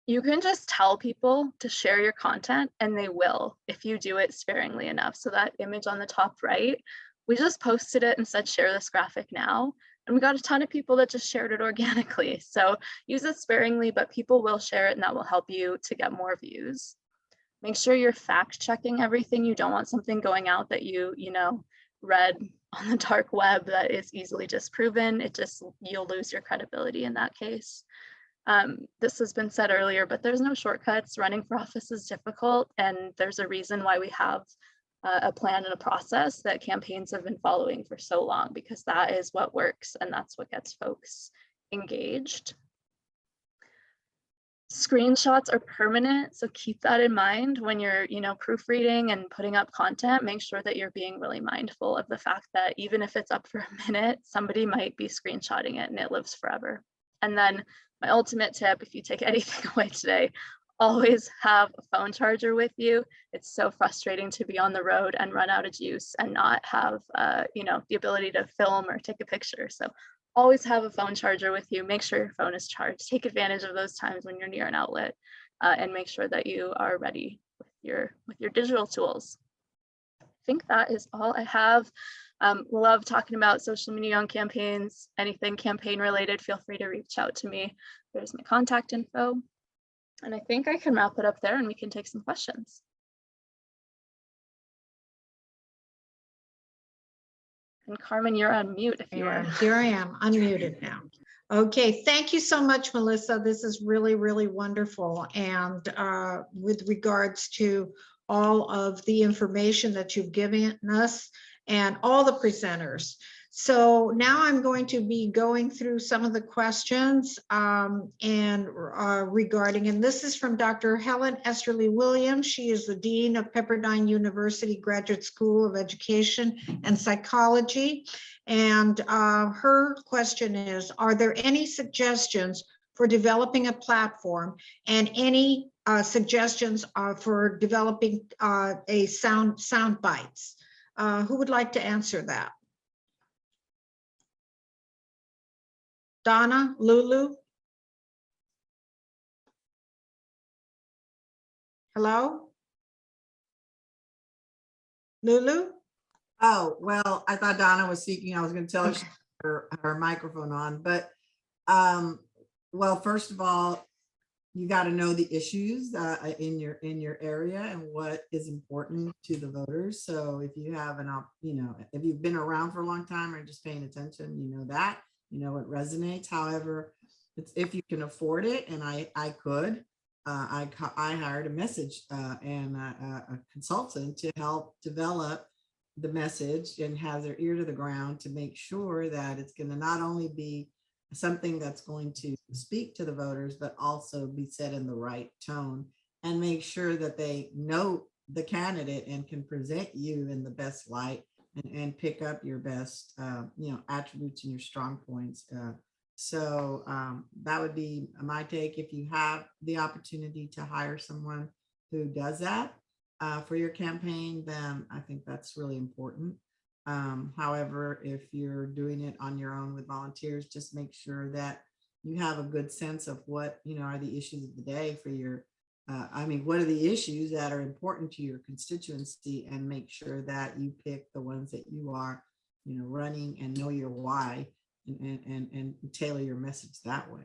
You can just tell people to share your content and they will, if you do it sparingly enough. So that image on the top right, we just posted it and said, share this graphic now. And we got a ton of people that just shared it organically. So use it sparingly, but people will share it and that will help you to get more views. Make sure you're fact checking everything. You don't want something going out that you read on the dark web that is easily disproven. You'll lose your credibility in that case. This has been said earlier, but there's no shortcuts. Running for office is difficult, and there's a reason why we have a plan and a process that campaigns have been following for so long, because that is what works and that's what gets folks engaged. Screenshots are permanent, so keep that in mind when you're proofreading and putting up content. Make sure that you're being really mindful of the fact that even if it's up for a minute, somebody might be screenshotting it and it lives forever. And then my ultimate tip, if you take anything away today, always have a phone charger with you. It's so frustrating to be on the road and run out of juice and not have, the ability to film or take a picture. So always have a phone charger with you. Make sure your phone is charged. Take advantage of those times when you're near an outlet, and make sure that you are ready with your digital tools. I think that is all I have. Love talking about social media on campaigns. Anything campaign related, feel free to reach out to me. There's my contact info. And I think I can wrap it up there and we can take some questions. And Carmen, you're on mute if you are. And here I am, unmuted now. Okay, thank you so much, Melissa. This is really, really wonderful. And with regards to all of the information that you've given us and all the presenters. So now I'm going to be going through some of the questions regarding, and this is from Dr. Helen Esterly Williams. She is the Dean of Pepperdine University Graduate School of Education and Psychology. And her question is, are there any suggestions for developing a platform and any suggestions for developing a sound bites? Who would like to answer that? Donna, Lulu? Hello? Lulu? Oh, well, I thought Donna was speaking. I was going to tell her she had her microphone on, but well, first of all, you got to know the issues in your area and what is important to the voters. So if you have if you've been around for a long time or just paying attention, you know that, it resonates. However, it's if you can afford it, and I hired a message and a consultant to help develop the message and have their ear to the ground to make sure that it's going to not only be something that's going to speak to the voters, but also be said in the right tone and make sure that they know the candidate and can present you in the best light and pick up your best, attributes and your strong points. So that would be my take. If you have the opportunity to hire someone who does that for your campaign, then I think that's really important. However, if you're doing it on your own with volunteers, just make sure that you have a good sense of what, are the issues of the day for your, what are the issues that are important to your constituency, and make sure that you pick the ones that you are, running and know your why and tailor your message that way.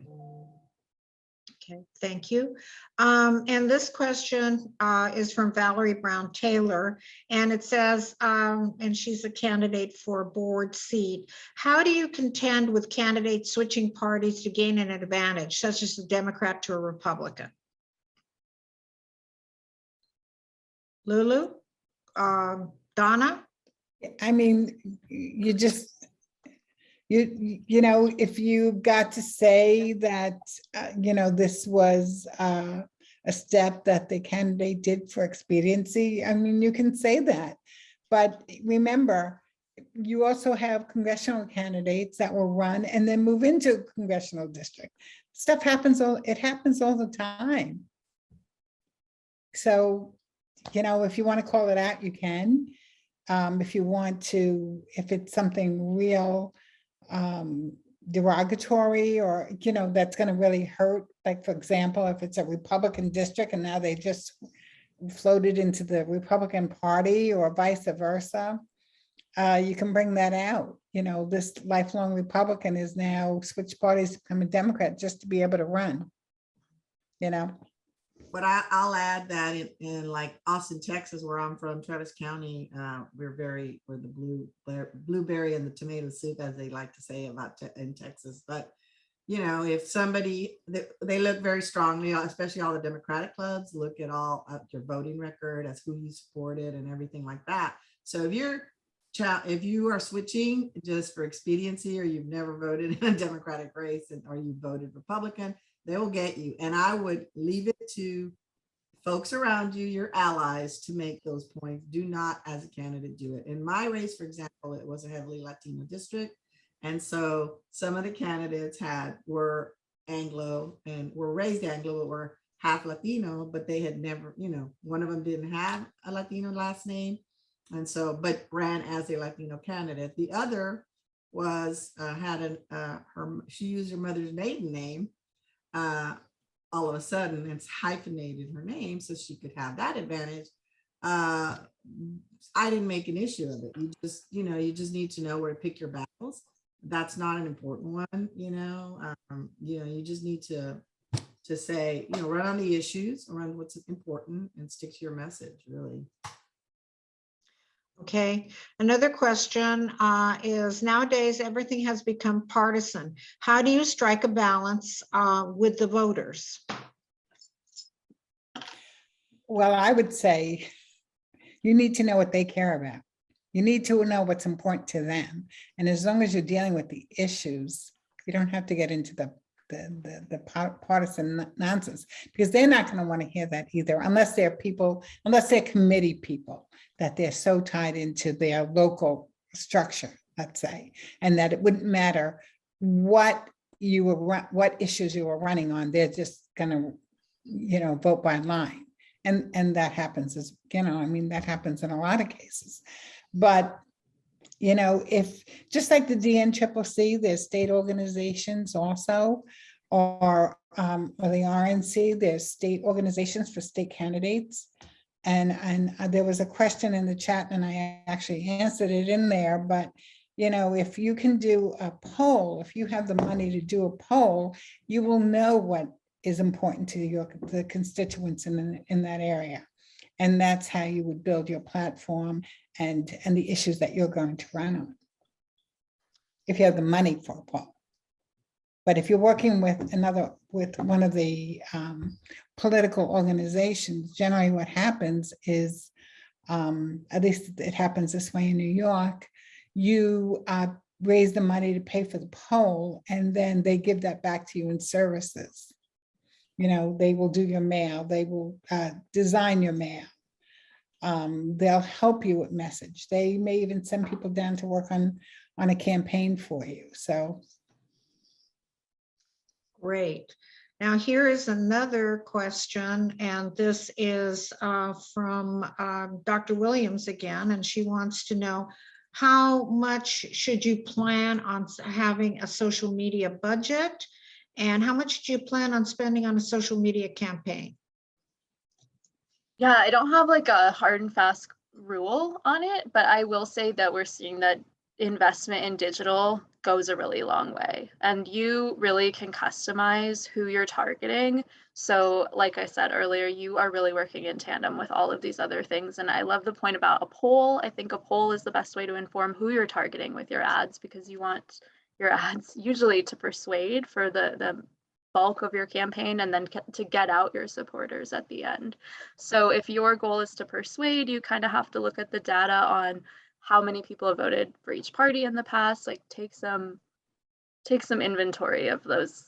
Okay, thank you. And this question is from Valerie Brown Taylor, and it says, and she's a candidate for a board seat. How do you contend with candidates switching parties to gain an advantage, such as a Democrat to a Republican? Lulu? Donna? If you got to say that, this was a step that the candidate did for expediency, you can say that. But remember, you also have congressional candidates that will run and then move into a congressional district. Stuff happens, it happens all the time. So, if you want to call it out, you can. If you want to, if it's something real, derogatory or that's going to really hurt, like for example, if it's a Republican district and now they just floated into the Republican Party or vice versa, you can bring that out. This lifelong Republican is now switched parties to become a Democrat just to be able to run. But I'll add that in like Austin, Texas, where I'm from, Travis County, we're the blueberry and the tomato soup, as they like to say in Texas. But, if somebody, they look very strongly, especially all the Democratic clubs, look at all of your voting record as who you supported and everything like that. So if you are switching just for expediency, or you've never voted in a Democratic race or you voted Republican, they will get you. And I would leave it to folks around you, your allies, to make those points. Do not, as a candidate, do it. In my race, for example, it was a heavily Latino district. And so some of the candidates were Anglo and were raised Anglo, but were half Latino, but they had never, one of them didn't have a Latino last name. And so, but ran as a Latino candidate. The other was, she used her mother's maiden name. All of a sudden, it's hyphenated her name so she could have that advantage. I didn't make an issue of it. You just need to know where to pick your battles. That's not an important one, you just need to say, run on the issues, run what's important, and stick to your message, really. Okay, another question is, nowadays everything has become partisan. How do you strike a balance with the voters? Well, I would say you need to know what they care about. You need to know what's important to them. And as long as you're dealing with the issues, you don't have to get into the partisan nonsense, because they're not going to want to hear that either, unless they're committee people, that they're so tied into their local structure, let's say, and that it wouldn't matter what issues you were running on. They're just going to, vote by line. And that happens that happens in a lot of cases. But, if just like the DNCCC, there's state organizations also, or the RNC, there's state organizations for state candidates. And there was a question in the chat, and I actually answered it in there, but if you can do a poll, if you have the money to do a poll, you will know what is important to the constituents in that area. And that's how you would build your platform and the issues that you're going to run on, if you have the money for a poll. But if you're working with one of the political organizations, generally what happens is, at least it happens this way in New York, you raise the money to pay for the poll, and then they give that back to you in services. They will do your mail, they will design your mail. They'll help you with message. They may even send people down to work on a campaign for you. So. Great. Now here is another question, and this is from Dr. Williams again, and she wants to know, how much should you plan on having a social media budget? And how much do you plan on spending on a social media campaign? Yeah, I don't have like a hard and fast rule on it, but I will say that we're seeing that investment in digital goes a really long way, and you really can customize who you're targeting. So like I said earlier, you are really working in tandem with all of these other things. And I love the point about a poll. I think a poll is the best way to inform who you're targeting with your ads, because you want your ads usually to persuade for the bulk of your campaign, and then to get out your supporters at the end. So if your goal is to persuade, you kind of have to look at the data on how many people have voted for each party in the past, like take some inventory of those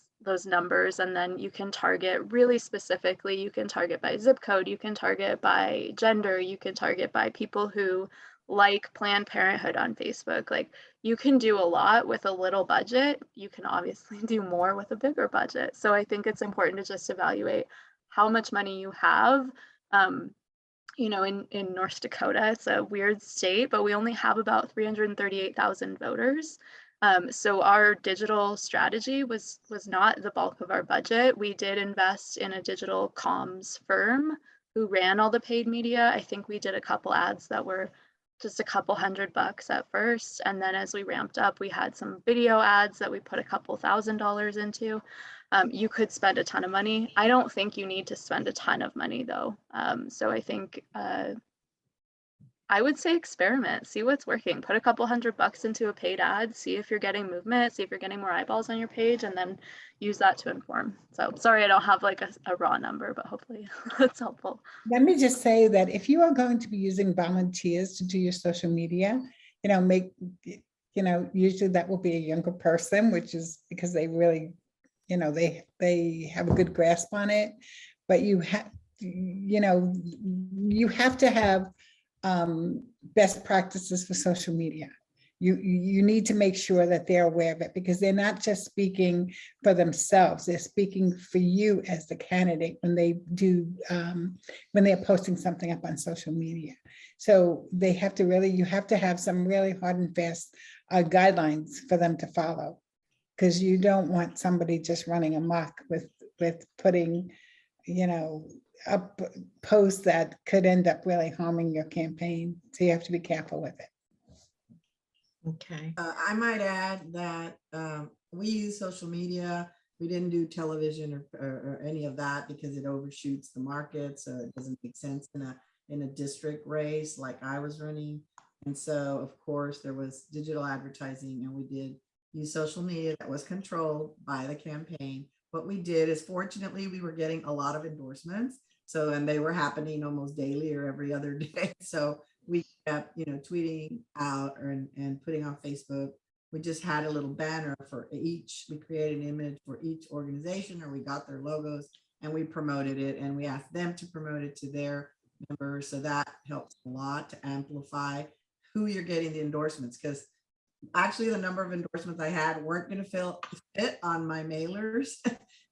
numbers, and then you can target really specifically. You can target by zip code, you can target by gender, you can target by people who like Planned Parenthood on Facebook. Like, you can do a lot with a little budget. You can obviously do more with a bigger budget. So I think it's important to just evaluate how much money you have. In North Dakota, it's a weird state, but we only have about 338,000 voters. So our digital strategy was not the bulk of our budget. We did invest in a digital comms firm who ran all the paid media. I think we did a couple ads that were just a couple $100 at first. And then as we ramped up, we had some video ads that we put a couple $1,000s into. You could spend a ton of money. I don't think you need to spend a ton of money though. So I think I would say experiment, see what's working, put a couple $100 into a paid ad, see if you're getting movement, see if you're getting more eyeballs on your page, and then use that to inform. So sorry, I don't have like a raw number, but hopefully that's helpful. Let me just say that if you are going to be using volunteers to do your social media, usually that will be a younger person, which is because they really, they have a good grasp on it. But you have to have best practices for social media. you need to make sure that they're aware of it, because they're not just speaking for themselves, they're speaking for you as the candidate when they do, when they're posting something up on social media. So they have to really, you have to have some really hard and fast guidelines for them to follow, because you don't want somebody just running amok with putting, you know, up posts that could end up really harming your campaign. So you have to be careful with it. Okay. I might add that we use social media. We didn't do television or any of that because it overshoots the market. So it doesn't make sense in a district race like I was running. And so, of course, there was digital advertising, and we did use social media that was controlled by the campaign. What we did is, fortunately, we were getting a lot of endorsements. So, and they were happening almost daily or every other day. So we kept, you know, tweeting out and putting on Facebook. We just had a little banner for each. We created an image for each organization, or we got their logos and we promoted it, and we asked them to promote it to their members. So that helps a lot to amplify who you're getting the endorsements, because actually the number of endorsements I had weren't going to fit on my mailers.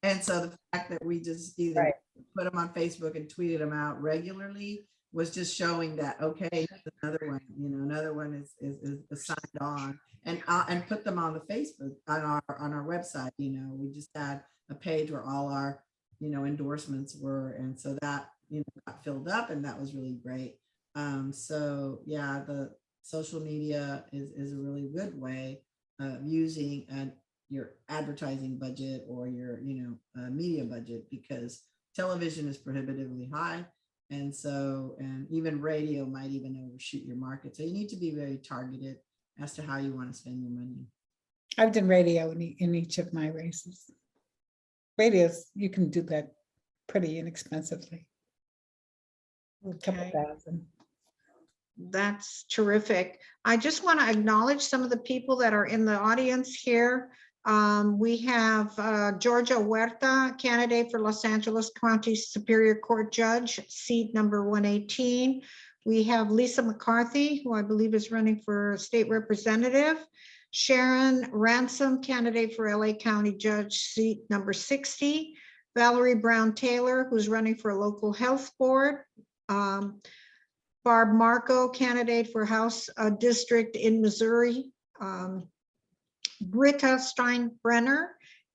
And so the fact that we just either put them on Facebook and tweeted them out regularly was just showing that, okay, another one, you know, another one is signed on, and put them on the Facebook on our website. You know, we just had a page where all our, you know, endorsements were, and so that, you know, got filled up, and that was really great. So yeah, the social media is a really good way of using your advertising budget or your, you know, media budget, because television is prohibitively high. And so, and even radio might even overshoot your market. So you need to be very targeted as to how you want to spend your money. I've done radio in each of my races. Radios, you can do that pretty inexpensively. A couple Okay. thousand. That's terrific. I just want to acknowledge some of the people that are in the audience here. We have Georgia Huerta, candidate for Los Angeles County Superior Court Judge, seat number 118. We have Lisa McCarthy, who I believe is running for state representative. Sharon Ransom, candidate for LA County Judge, seat number 60. Valerie Brown Taylor, who's running for a local health board. Barb Marco, candidate for House District in Missouri. Britta Steinbrenner,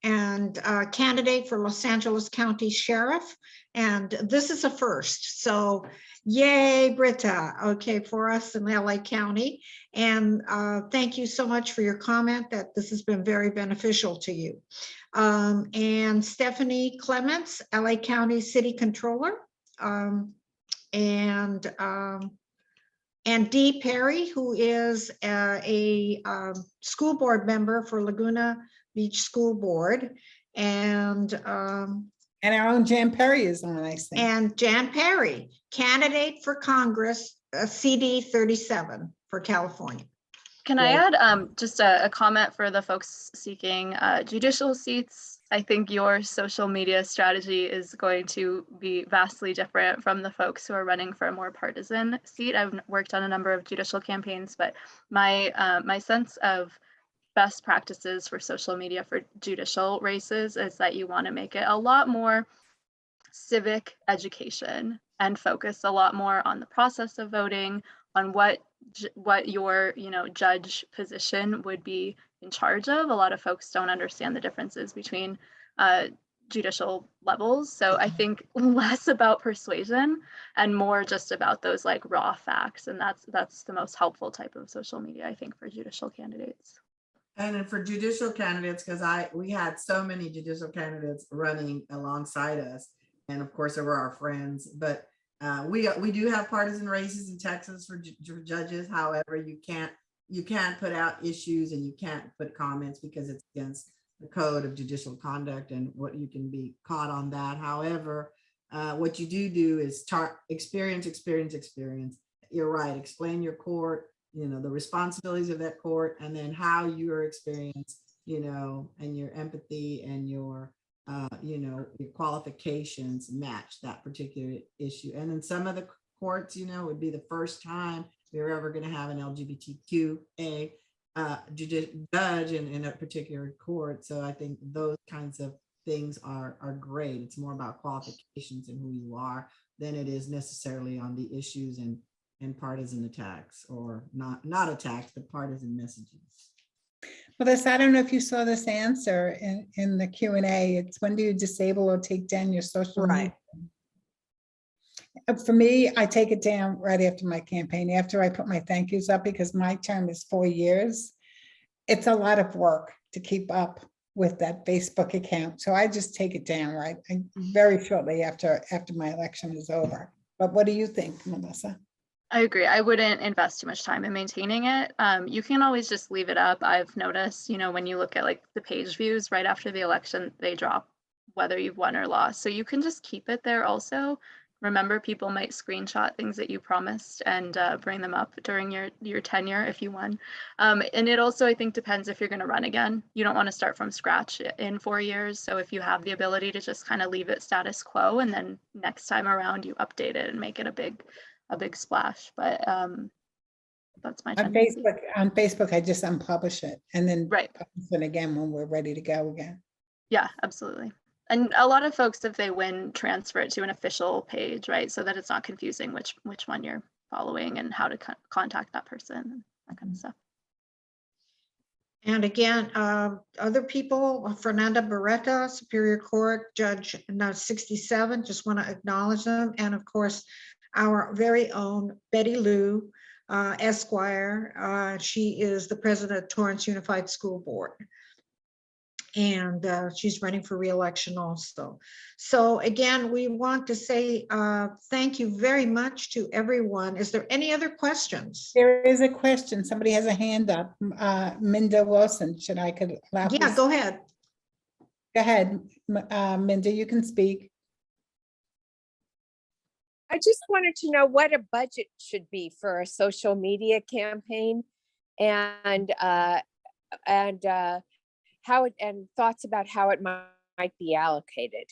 and candidate for Los Angeles County Sheriff. And this is a first. So yay, Britta, okay, for us in LA County. And thank you so much for your comment that this has been very beneficial to you. And Stephanie Clements, LA County City Controller. And Dee Perry, who is a school board member for Laguna Beach School Board. And our own Jan Perry is on, I think. And Jan Perry, candidate for Congress, CD 37 for California. Can I add just a comment for the folks seeking judicial seats? I think your social media strategy is going to be vastly different from the folks who are running for a more partisan seat. I've worked on a number of judicial campaigns, but my sense of best practices for social media for judicial races is that you want to make it a lot more civic education and focus a lot more on the process of voting, on what your, you know, judge position would be in charge of. A lot of folks don't understand the differences between judicial levels. So I think less about persuasion and more just about those like raw facts. And that's the most helpful type of social media, I think, for judicial candidates. And then for judicial candidates, because we had so many judicial candidates running alongside us. And of course, there were our friends, but we do have partisan races in Texas for judges. However, you can't put out issues and you can't put comments because it's against the code of judicial conduct and what you can be caught on that. However, what you do is experience. You're right. Explain your court, you know, the responsibilities of that court, and then how your experience, you know, and your empathy and your you know, your qualifications match that particular issue. And then some of the courts, you know, would be the first time we're ever going to have an LGBTQA judge in a particular court. So I think those kinds of things are great. It's more about qualifications and who you are than it is necessarily on the issues and partisan attacks, or not attacks, but partisan messages. Melissa, I don't know if you saw this answer in the Q&A. It's when do you disable or take down your social media? For me, I take it down right after my campaign, after I put my thank yous up, because my term is 4 years. It's a lot of work to keep up with that Facebook account. So I just take it down very shortly after my election is over. But what do you think, Melissa? I agree. I wouldn't invest too much time in maintaining it. You can always just leave it up. I've noticed, when you look at like the page views right after the election, they drop whether you've won or lost. So you can just keep it there also. Remember, people might screenshot things that you promised and bring them up during your tenure if you won. And it also, I think, depends if you're going to run again. You don't want to start from scratch in 4 years. So if you have the ability to just kind of leave it status quo, and then next time around you update it and make it a big splash. But that's my tendency. On Facebook, I just unpublish it and then Right. publish it again when we're ready to go again. Yeah, absolutely. And a lot of folks, if they win, transfer it to an official page, right? So that it's not confusing which one you're following and how to contact that person and that kind of stuff. And again, other people, Fernanda Beretta, Superior Court Judge No. 67, just want to acknowledge them. And of course, our very own Betty Lou, Esquire. She is the president of Torrance Unified School Board. And she's running for re-election also. So again, we want to say thank you very much to everyone. Is there any other questions? There is a question. Somebody has a hand up. Minda Wilson, could allow? Yeah, go ahead. Go ahead, Minda, you can speak. I just wanted to know what a budget should be for a social media campaign, and how it, and thoughts about how it might be allocated.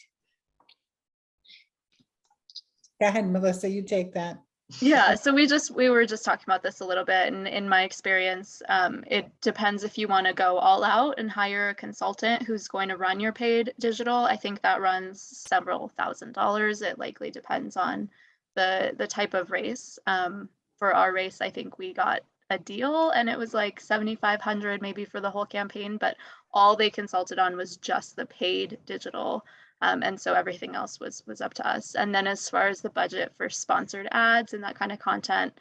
Go ahead, Melissa, you take that. Yeah, so we were just talking about this a little bit, and in my experience, it depends if you want to go all out and hire a consultant who's going to run your paid digital. I think that runs several $1,000s. It likely depends on the type of race. For our race, I think we got a deal and it was like $7,500 maybe for the whole campaign, but all they consulted on was just the paid digital. And so everything else was up to us. And then as far as the budget for sponsored ads and that kind of content,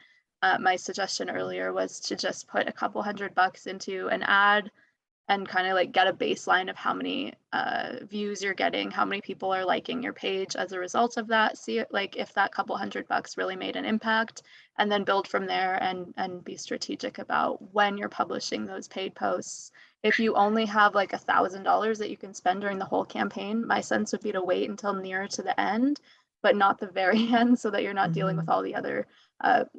my suggestion earlier was to just put a couple $100 into an ad and kind of like get a baseline of how many views you're getting, how many people are liking your page as a result of that. See it, like if that couple $100 really made an impact, and then build from there and be strategic about when you're publishing those paid posts. If you only have like $1,000 that you can spend during the whole campaign, my sense would be to wait until nearer to the end, but not the very end, so that you're not dealing with all the other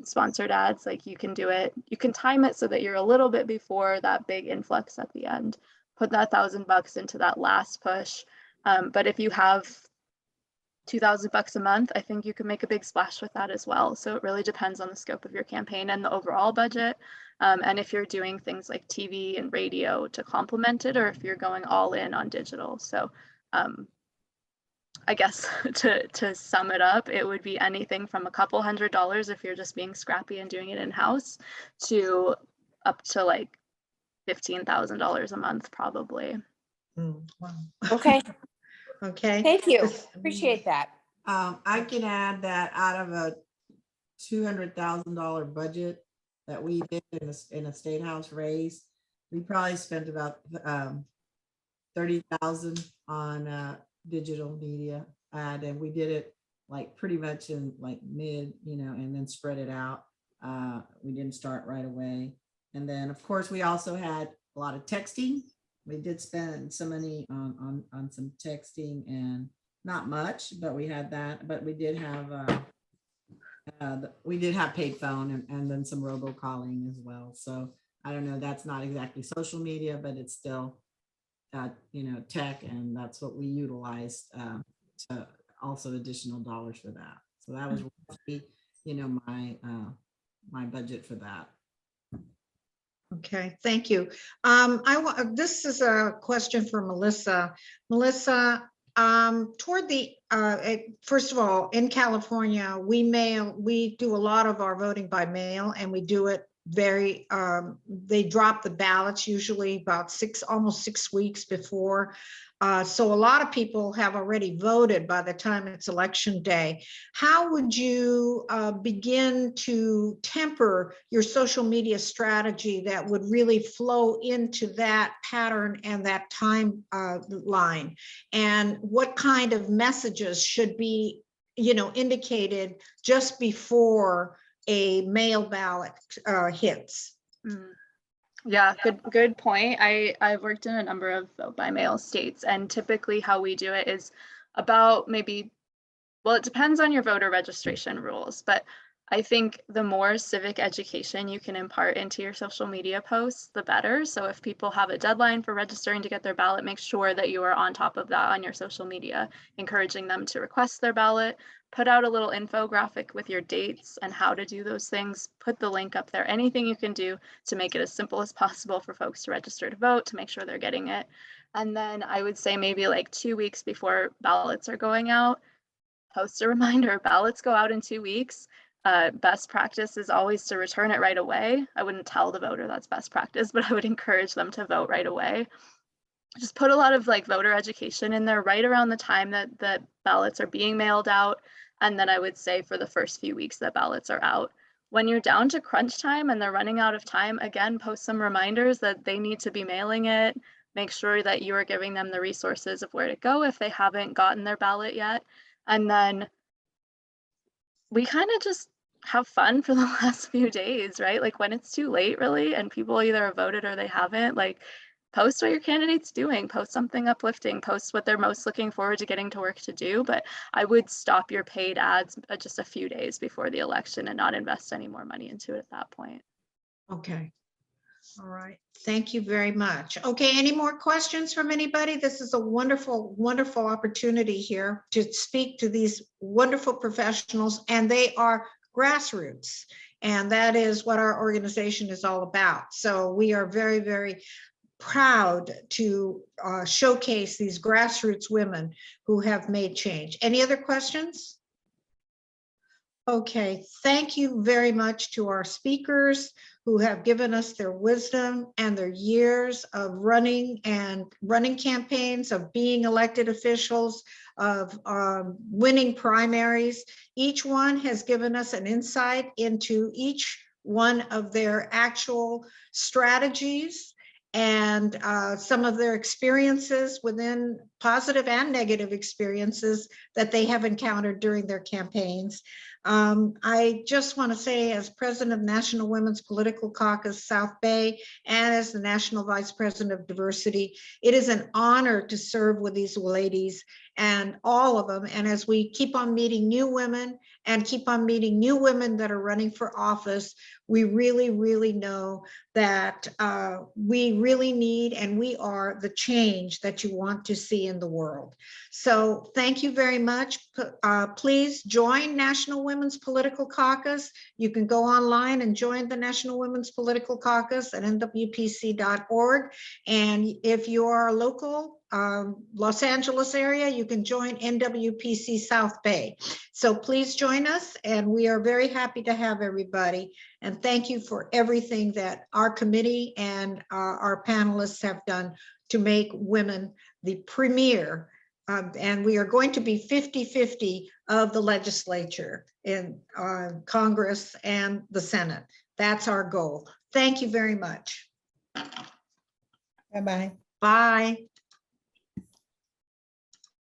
sponsored ads. Like you can do it, you can time it so that you're a little bit before that big influx at the end. Put that $1,000 into that last push. But if you have $2,000 a month, I think you can make a big splash with that as well. So it really depends on the scope of your campaign and the overall budget. And if you're doing things like TV and radio to complement it, or if you're going all in on digital. So I guess to sum it up, it would be anything from a couple $100 if you're just being scrappy and doing it in-house, to up to like $15,000 a month probably. Wow. Okay, Okay. thank you. Appreciate that. I can add that out of a $200,000 budget that we did in a state house race, we probably spent about $30,000 on digital media ad, and we did it like pretty much in like mid, and then spread it out. We didn't start right away. And then of course we also had a lot of texting. We did spend some money on some texting, and not much, but we had that. But we did have paid phone and then some robocalling as well. So I don't know, that's not exactly social media, but it's still tech, and that's what we utilized to also additional dollars for that. So that was roughly, my budget for that. Okay, thank you. This is a question for Melissa. Melissa, toward the, first of all, in California, we do a lot of our voting by mail, and we do it very, they drop the ballots usually about almost 6 weeks before. So a lot of people have already voted by the time it's election day. How would you begin to temper your social media strategy that would really flow into that pattern and that time line? And what kind of messages should be, indicated just before a mail ballot hits? Yeah, good point. I've worked in a number of vote by mail states, and typically how we do it is about maybe, well, it depends on your voter registration rules, but I think the more civic education you can impart into your social media posts, the better. So if people have a deadline for registering to get their ballot, make sure that you are on top of that on your social media, encouraging them to request their ballot, put out a little infographic with your dates and how to do those things, put the link up there, anything you can do to make it as simple as possible for folks to register to vote, to make sure they're getting it. And then I would say maybe like 2 weeks before ballots are going out, post a reminder, ballots go out in 2 weeks. Best practice is always to return it right away. I wouldn't tell the voter that's best practice, but I would encourage them to vote right away. Just put a lot of like voter education in there right around the time that the ballots are being mailed out. And then I would say for the first few weeks that ballots are out. When you're down to crunch time and they're running out of time, again, post some reminders that they need to be mailing it. Make sure that you are giving them the resources of where to go if they haven't gotten their ballot yet. And then we kind of just have fun for the last few days, right? Like when it's too late really, and people either have voted or they haven't, like post what your candidate's doing, post something uplifting, post what they're most looking forward to getting to work to do. But I would stop your paid ads just a few days before the election and not invest any more money into it at that point. Okay. All right. Thank you very much. Okay. Any more questions from anybody? This is a wonderful, wonderful opportunity here to speak to these wonderful professionals, and they are grassroots. And that is what our organization is all about. So we are very, very proud to showcase these grassroots women who have made change. Any other questions? Okay, thank you very much to our speakers who have given us their wisdom and their years of running campaigns, of being elected officials, of winning primaries. Each one has given us an insight into each one of their actual strategies and some of their experiences within positive and negative experiences that they have encountered during their campaigns. I just want to say, as president of National Women's Political Caucus South Bay and as the National Vice President of Diversity, it is an honor to serve with these ladies and all of them. And as we keep on meeting new women and keep on meeting new women that are running for office, we really, really know that we really need, and we are the change that you want to see in the world. So thank you very much. Please join National Women's Political Caucus. You can go online and join the National Women's Political Caucus at nwpc.org. And if you are local, Los Angeles area, you can join NWPC South Bay. So please join us, and we are very happy to have everybody. And thank you for everything that our committee and our panelists have done to make women the premier. And we are going to be 50-50 of the legislature in Congress and the Senate. That's our goal. Thank you very much. Bye-bye. Bye.